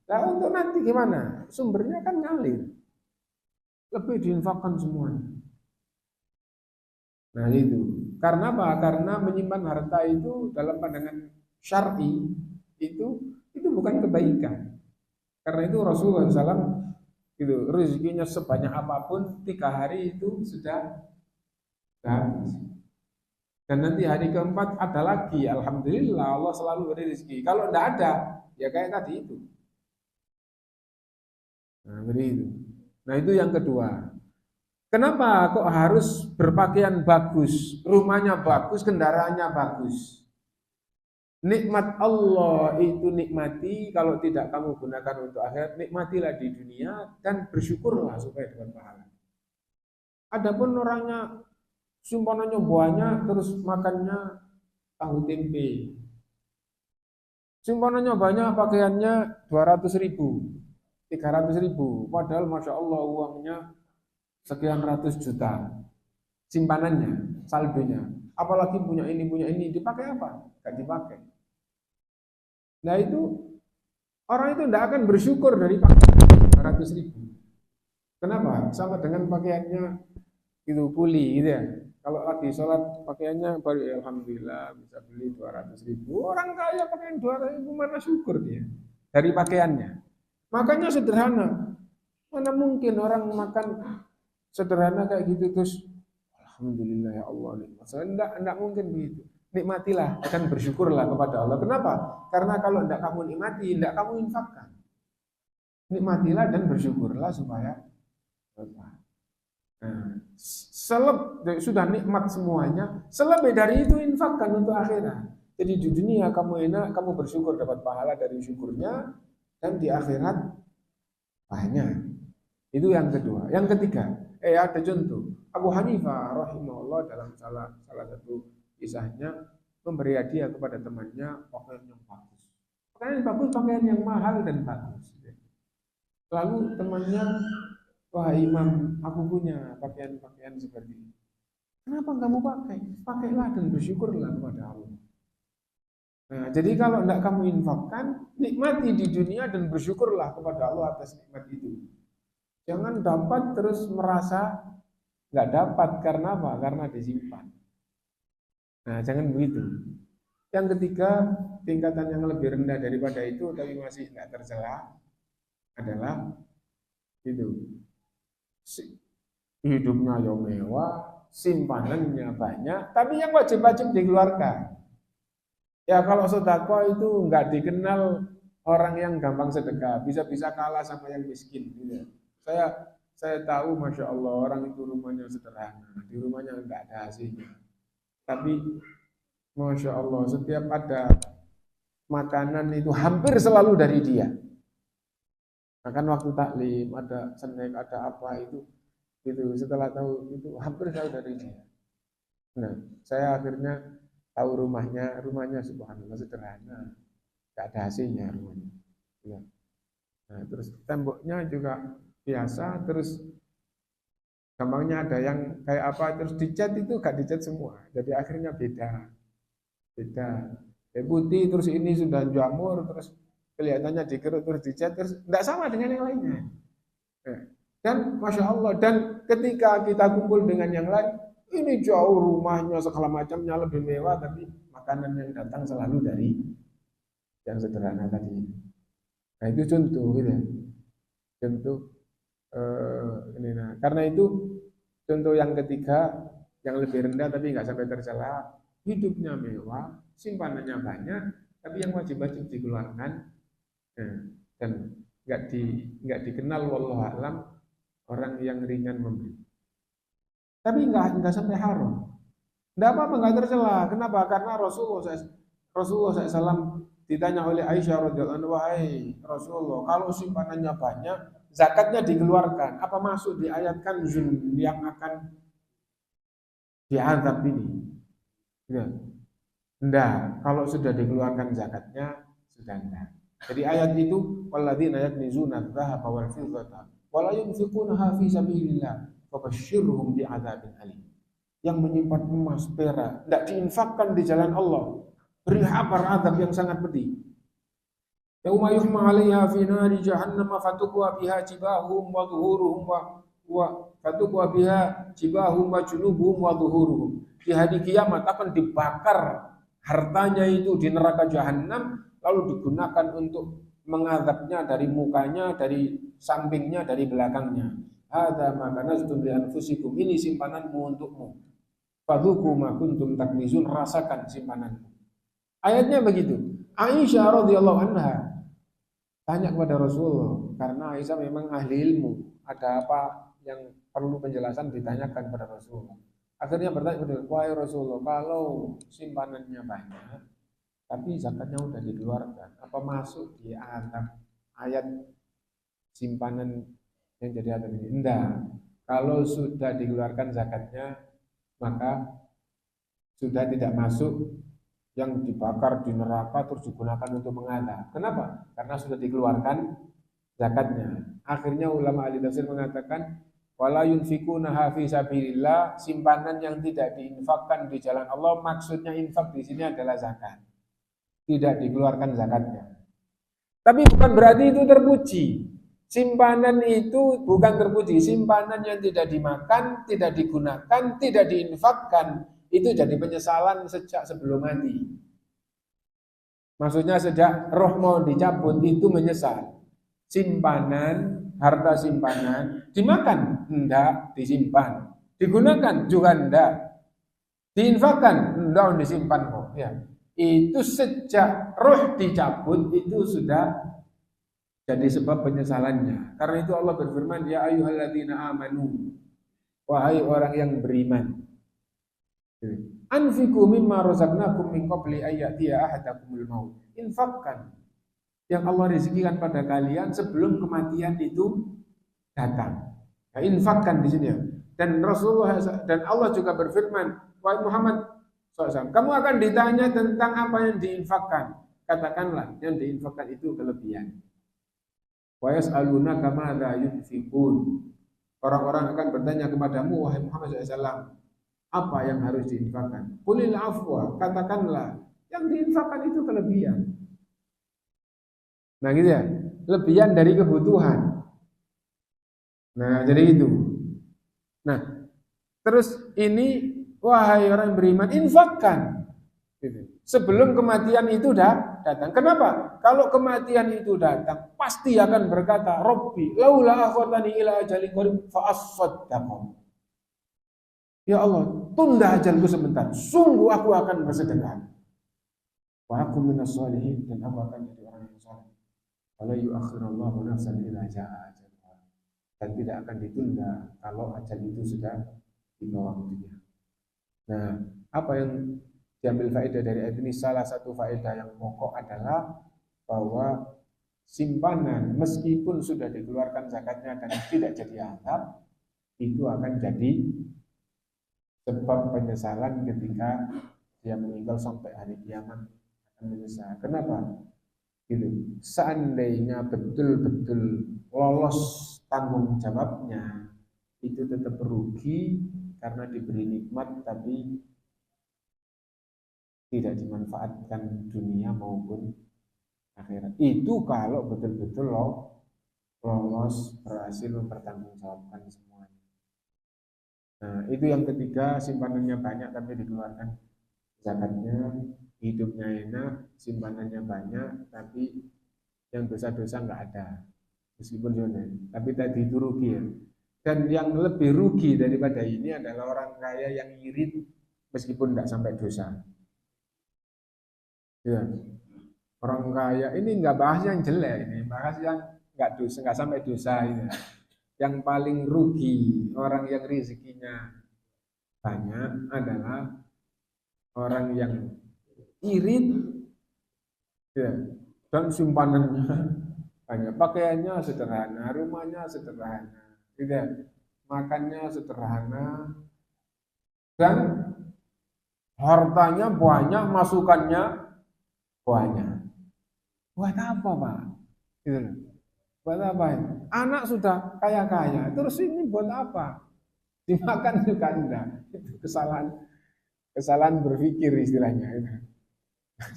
Nah untuk nanti gimana? Sumbernya kan ngalir. Lebih diinfakkan semuanya. Nah itu. Karena apa? Karena menyimpan harta itu dalam pandangan syar'i itu bukan kebaikan. Karena itu Rasulullah SAW itu rezekinya sebanyak apapun 3 hari itu sudah habis. Dan nanti hari keempat ada lagi. Alhamdulillah Allah selalu beri rezeki. Kalau tidak ada, ya kayak tadi itu. Nah, beri itu. Nah itu yang kedua. Kenapa kok harus berpakaian bagus, rumahnya bagus, kendaraannya bagus? Nikmat Allah itu nikmati, kalau tidak kamu gunakan untuk akhirat, nikmatilah di dunia dan bersyukurlah supaya dapat pahala. Adapun orangnya simpanannya banyak, terus makannya tahu tempe. Simpanannya banyak, pakaiannya 200.000, 300.000, padahal Masya Allah uangnya sekian ratus juta simpanannya, saldonya. Apalagi punya ini, dipakai apa? Gak dipakai. Nah itu, orang itu tidak akan bersyukur dari pakaian 200.000. Kenapa? Sama dengan pakaiannya itu puli gitu ya. Kalau lagi sholat pakaiannya baru ya, Alhamdulillah bisa beli 200.000. Orang kaya pakaian 200.000 mana syukur dia dari pakaiannya. Makanya sederhana. Mana mungkin orang makan sederhana kayak gitu terus Alhamdulillah ya Allah nikmat. Enggak mungkin begitu. Nikmatilah dan bersyukurlah kepada Allah. Kenapa? Karena kalau enggak kamu nikmati, enggak kamu infakkan. Nikmatilah dan bersyukurlah supaya berkah. Nah, sudah nikmat semuanya, selebih dari itu infakkan untuk akhirat. Jadi di dunia kamu enak, kamu bersyukur dapat pahala dari syukurnya, dan di akhirat banyak. Itu yang kedua. Yang ketiga, ada contoh. Abu Hanifah rahimahullah dalam salah satu kisahnya memberi hadiah kepada temannya pakaian yang bagus. Pakaian yang bagus, pakaian yang mahal dan bagus. Lalu temannya, wah imam, aku punya pakaian-pakaian seperti ini. Kenapa kamu pakai? Pakailah dan bersyukurlah kepada Allah. Nah, jadi kalau tidak kamu infakkan, nikmati di dunia dan bersyukurlah kepada Allah atas nikmat itu. Jangan dapat terus merasa nggak dapat karena apa? Karena disimpan. Nah, jangan begitu. Yang ketiga, tingkatan yang lebih rendah daripada itu tapi masih nggak tercela adalah itu hidupnya yang mewah, simpanannya banyak, tapi yang wajib-wajib dikeluarkan. Ya kalau sedekah itu nggak dikenal orang yang gampang sedekah, bisa-bisa kalah sama yang miskin. Gitu. Saya tahu, masya Allah orang itu rumahnya sederhana, di rumahnya nggak ada hasilnya. Tapi masya Allah setiap ada makanan itu hampir selalu dari dia. Bahkan waktu taklim ada snack, ada apa itu setelah tahu itu hampir selalu dari dia. Nah, saya akhirnya tahu rumahnya subhanallah sederhana, nggak ada hasilnya rumahnya. Ya. Nah, terus temboknya juga biasa, terus gampangnya ada yang kayak apa, terus dicat itu gak dicat semua, jadi akhirnya beda. Putih terus ini sudah jamur, terus kelihatannya dikerut terus dicat, terus tidak sama dengan yang lainnya. Dan masya Allah, dan ketika kita kumpul dengan yang lain, ini jauh rumahnya segala macamnya lebih mewah, tapi makanan yang datang selalu dari yang sederhana tadi. Nah itu contoh, gitu ya. Contoh ini. Nah, karena itu contoh yang ketiga yang lebih rendah tapi nggak sampai tercela, hidupnya mewah, simpanannya banyak, tapi yang wajib-wajib dikeluarkan, dan nggak dikenal wallahu alam orang yang ringan memberi. Tapi enggak sampai haram. Enggak apa-apa, enggak tercela. Kenapa? Karena Rasulullah SAW ditanya oleh Aisyah radhiyallahu anha, "Wahai Rasulullah, kalau simpanannya banyak, zakatnya dikeluarkan. Apa masuk di ayat kanzun yang akan diazab ini?" Ya. Enggak, kalau sudah dikeluarkan zakatnya sudah enggak. Jadi ayat itu walladzina yaknizuna adz-dzahaba wal fiddata wa la yunfiqunaha fi sabilillah fabashshirhum bi'adzabin alim. Yang menyimpan emas, perak, tidak diinfakkan di jalan Allah, beri kabar azab yang sangat pedih. Yauma yuhma 'alaiha fi nari jahannam fatukwa biha jibahum wa dhuhuruhum wa fatukwa biha jibahum wa junubuhum wa dhuhuruhum. Di hari kiamat akan dibakar hartanya itu di neraka jahanam, lalu digunakan untuk mengazabnya dari mukanya, dari sampingnya, dari belakangnya. Hadza ma kanaztum li anfusikum, ini simpananmu untukmu. Fadzuqu ma kuntum taknizun, rasakan simpananmu. Ayatnya begitu. Aisyah radhiyallahu anha tanya kepada Rasulullah, karena Aisyah memang ahli ilmu. Ada apa yang perlu penjelasan ditanyakan kepada Rasulullah. Akhirnya bertanya kepada wahai Rasulullah, kalau simpanannya banyak, tapi zakatnya sudah dikeluarkan, apa masuk di ayat simpanan yang jadi azab ini? Enggak. Kalau sudah dikeluarkan zakatnya, maka sudah tidak masuk yang dibakar di neraka terus digunakan untuk mengazab. Kenapa? Karena sudah dikeluarkan zakatnya. Akhirnya ulama ahli tafsir mengatakan wala yunfikunaha fi sabilillah, simpanan yang tidak diinfakkan di jalan Allah, maksudnya infak di sini adalah zakat. Tidak dikeluarkan zakatnya. Tapi bukan berarti itu terpuji. Simpanan itu bukan terpuji. Simpanan yang tidak dimakan, tidak digunakan, tidak diinfakkan, itu jadi penyesalan sejak sebelum mati. Maksudnya sejak roh mau dicabut itu menyesal. Simpanan, harta simpanan, dimakan? Enggak, disimpan. Digunakan? Juga enggak. Diinfakkan? Enggak, disimpan kok. Ya. Itu sejak roh dicabut itu sudah jadi sebab penyesalannya. Karena itu Allah berfirman, ya ayyuhalladzina amanu, wahai orang yang beriman, anfiqu mimma razaqnakum min qabli ayyatiya ahadakumul maut. Infakkan yang Allah rezekikan pada kalian sebelum kematian itu datang. Ya, infakkan di sini ya. Dan Rasulullah dan Allah juga berfirman, wahai Muhammad SAW, kamu akan ditanya tentang apa yang diinfakkan. Katakanlah yang diinfakkan itu kelebihan. Wa yas'alunaka madza yunfiqun. Orang-orang akan bertanya kepadamu wahai Muhammad SAW, apa yang harus diinfakkan? Qulil afwa, katakanlah yang diinfakkan itu kelebihan. Nah gitu ya, kelebihan dari kebutuhan. Nah jadi itu. Nah terus ini wahai orang beriman, infakkan gitu. Sebelum kematian itu datang. Kenapa? Kalau kematian itu datang, pasti akan berkata, Rabbi, laula akhirtani ila ajalin qarib fa asaddaq. Ya Allah, tunda ajalku sebentar. Sungguh aku akan bersedekah. Wa aku minas shalihin, dan aku akan jadi orang yang saleh. Wala yu'akhirullahu nafsan idza jaa ajaluha. Dan tidak akan ditunda kalau ajal itu sudah dibawa waktunya. Nah, apa yang diambil faedah dari ayat ini? Salah satu faedah yang pokok adalah bahwa simpanan meskipun sudah dikeluarkan zakatnya dan tidak jadi azab, itu akan jadi sebab penyesalan ketika dia meninggal sampai hari kiamat akan menyesal. Kenapa? Gitu. Seandainya betul-betul lolos tanggung jawabnya, itu tetap rugi karena diberi nikmat tapi tidak dimanfaatkan dunia maupun akhirat. Itu kalau betul-betul lolos, berhasil mempertanggungjawabkan semuanya. Nah, itu yang ketiga, simpanannya banyak tapi dikeluarkan zakatnya, hidupnya enak, simpanannya banyak tapi yang dosa-dosa nggak ada. Meskipun jodoh, tapi tadi itu rugi ya. Dan yang lebih rugi daripada ini adalah orang kaya yang irit meskipun nggak sampai dosa. Ya. Orang kaya ini nggak bahas yang jelek, ini bahas yang nggak dosa, nggak sampai dosa ini. yang paling rugi orang yang rezekinya banyak adalah orang yang irit ya, dan simpanannya banyak, pakaiannya sederhana, rumahnya sederhana, tidak, makannya sederhana, dan hartanya banyak, masukannya banyak. Buat apa, Pak? Gitu loh. Buat apa ya? Anak sudah kaya-kaya, terus ini buat apa? Dimakan juga enggak. Itu kesalahan berpikir istilahnya. Gitu.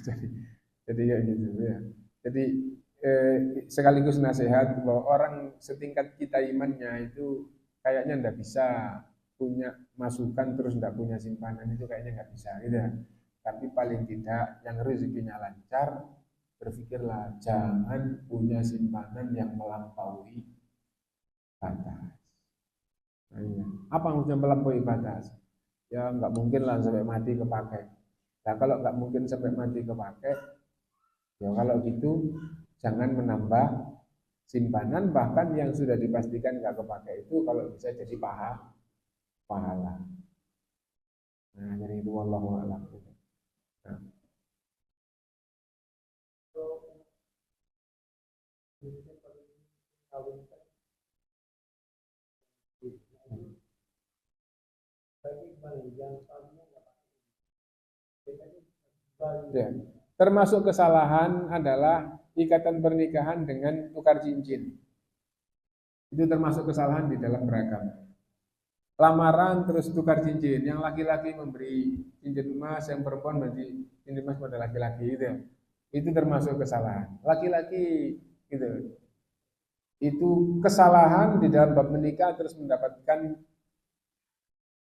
Jadi, jadi kayak gitu ya. Jadi sekaligus nasihat bahwa orang setingkat kita imannya itu kayaknya enggak bisa punya masukan terus enggak punya simpanan, itu kayaknya enggak bisa gitu ya. Tapi paling tidak yang rezekinya lancar, berpikirlah jangan punya simpanan yang melampaui batas. Nah, iya. Apa maksudnya melampaui batas? Ya nggak mungkin lah sampai mati kepakai. Nah kalau nggak mungkin sampai mati kepakai, ya kalau gitu jangan menambah simpanan, bahkan yang sudah dipastikan nggak kepakai itu kalau bisa jadi pahala. Nah jadi itu wallahu a'lam. Nah, ya. Termasuk kesalahan adalah ikatan pernikahan dengan tukar cincin. Itu termasuk kesalahan di dalam beragama. Lamaran terus tukar cincin, yang laki-laki memberi cincin emas, yang perempuan memberi cincin emas pada laki-laki itu ya. Itu termasuk kesalahan. Laki-laki gitu. Itu kesalahan di dalam bab menikah terus mendapatkan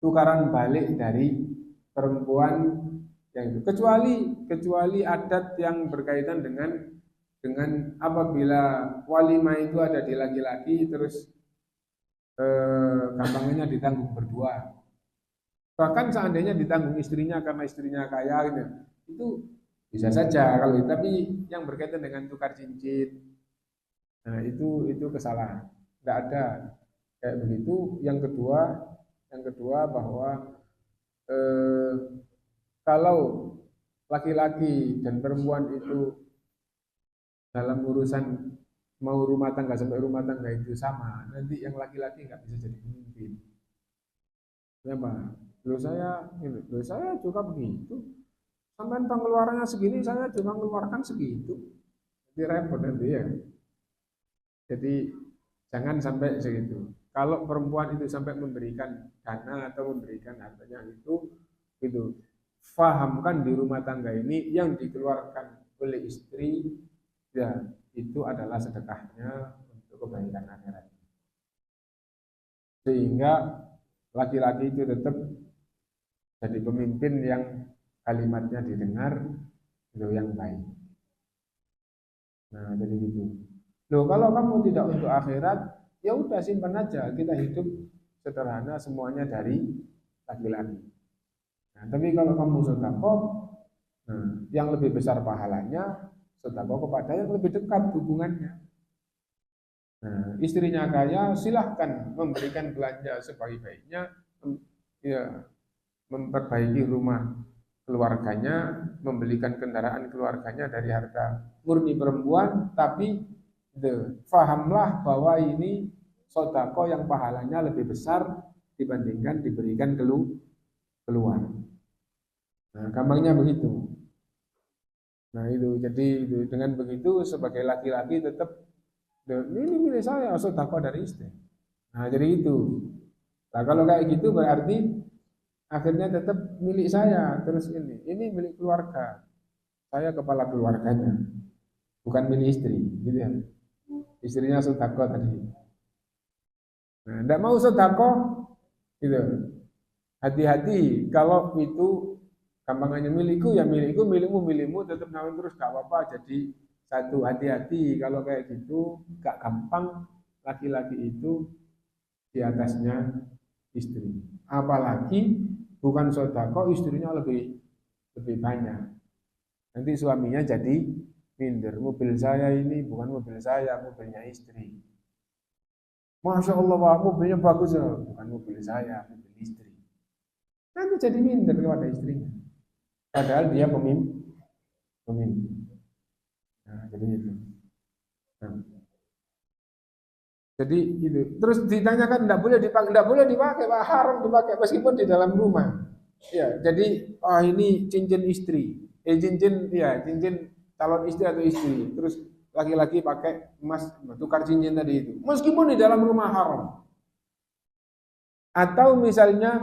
tukaran balik dari perempuan yang itu. Kecuali adat yang berkaitan dengan apabila walimah itu ada di laki-laki terus gampangannya ditanggung berdua. Bahkan seandainya ditanggung istrinya karena istrinya kaya gitu, itu bisa saja kalau itu. Tapi yang berkaitan dengan tukar cincin, nah itu kesalahan. Tidak ada kayak begitu. Yang kedua bahwa eh, kalau laki-laki dan perempuan itu dalam urusan mau rumah tangga sampai rumah tangga itu sama, nanti yang laki-laki nggak bisa jadi pemimpin. Ya Pak, saya juga begitu. Sampai pengeluarannya segini, saya juga mengeluarkan segitu. Jadi repot nanti ya. Jadi jangan sampai segitu. Kalau perempuan itu sampai memberikan dana atau memberikan hartanya itu fahamkan di rumah tangga ini yang dikeluarkan oleh istri, ya itu adalah sedekahnya untuk kebaikan akhirat. Sehingga laki-laki itu tetap jadi pemimpin yang kalimatnya didengar, itu yang baik. Nah, jadi gitu. Loh, kalau kamu tidak untuk akhirat, ya udah simpan aja. Kita hidup sederhana semuanya dari laki-laki. Nah, tapi kalau kamu sedekah, nah, yang lebih besar pahalanya sedekah kepada yang lebih dekat hubungannya. Nah, istrinya kaya, silahkan memberikan belanja sebaik-baiknya, ya, memperbaiki rumah keluarganya, membelikan kendaraan keluarganya dari harta murni perempuan, tapi fahamlah bahwa ini sodako yang pahalanya lebih besar dibandingkan diberikan keluar. Nah, gampangnya begitu. Nah itu, jadi itu, dengan begitu sebagai laki-laki tetap ini milik saya, sodako dari istri. Nah jadi itu. Nah kalau kayak gitu berarti akhirnya tetap milik saya, terus ini milik keluarga. Saya kepala keluarganya, bukan milik istri, gitu ya. Istrinya sodako tadi. Nah, tidak mau sodako, gitu. Hati-hati kalau itu gampangannya milikku ya milikku, milikmu milikmu, tetap nawin terus gak apa-apa. Jadi satu, hati-hati kalau kayak gitu, gak gampang laki-laki itu di atasnya istri. Apalagi bukan sodako, istrinya lebih banyak. Nanti suaminya jadi minder. Mobil saya ini bukan mobil saya, mobilnya istri. Masya Allah, Pak, mobilnya bagus ya. Bukan mobil saya, mobil istri. Nanti jadi minder kepada istrinya. Padahal dia pemimpin. Nah, jadi itu. Nah, jadi itu. Terus ditanyakan tidak boleh dipakai, Pak, haram dipakai meskipun di dalam rumah. Ya, jadi ini cincin istri. Cincin calon istri atau istri. Terus laki-laki pakai emas tukar cincin tadi itu. Meskipun di dalam rumah haram. Atau misalnya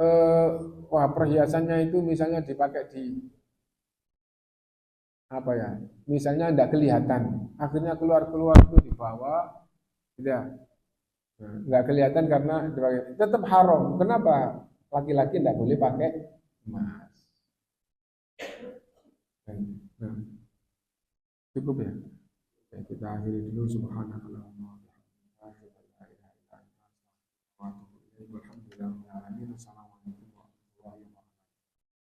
eh, perhiasannya itu misalnya dipakai di apa ya? Misalnya tidak kelihatan. Akhirnya keluar itu dibawa, tidak. Nah, nggak kelihatan karena tetap haram. Kenapa? Laki-laki tidak boleh pakai emas. Nah, cukup ya. Oke, kita akhiri dulu. Subhanallahumma wa bihamdihi. Alhamdulillah.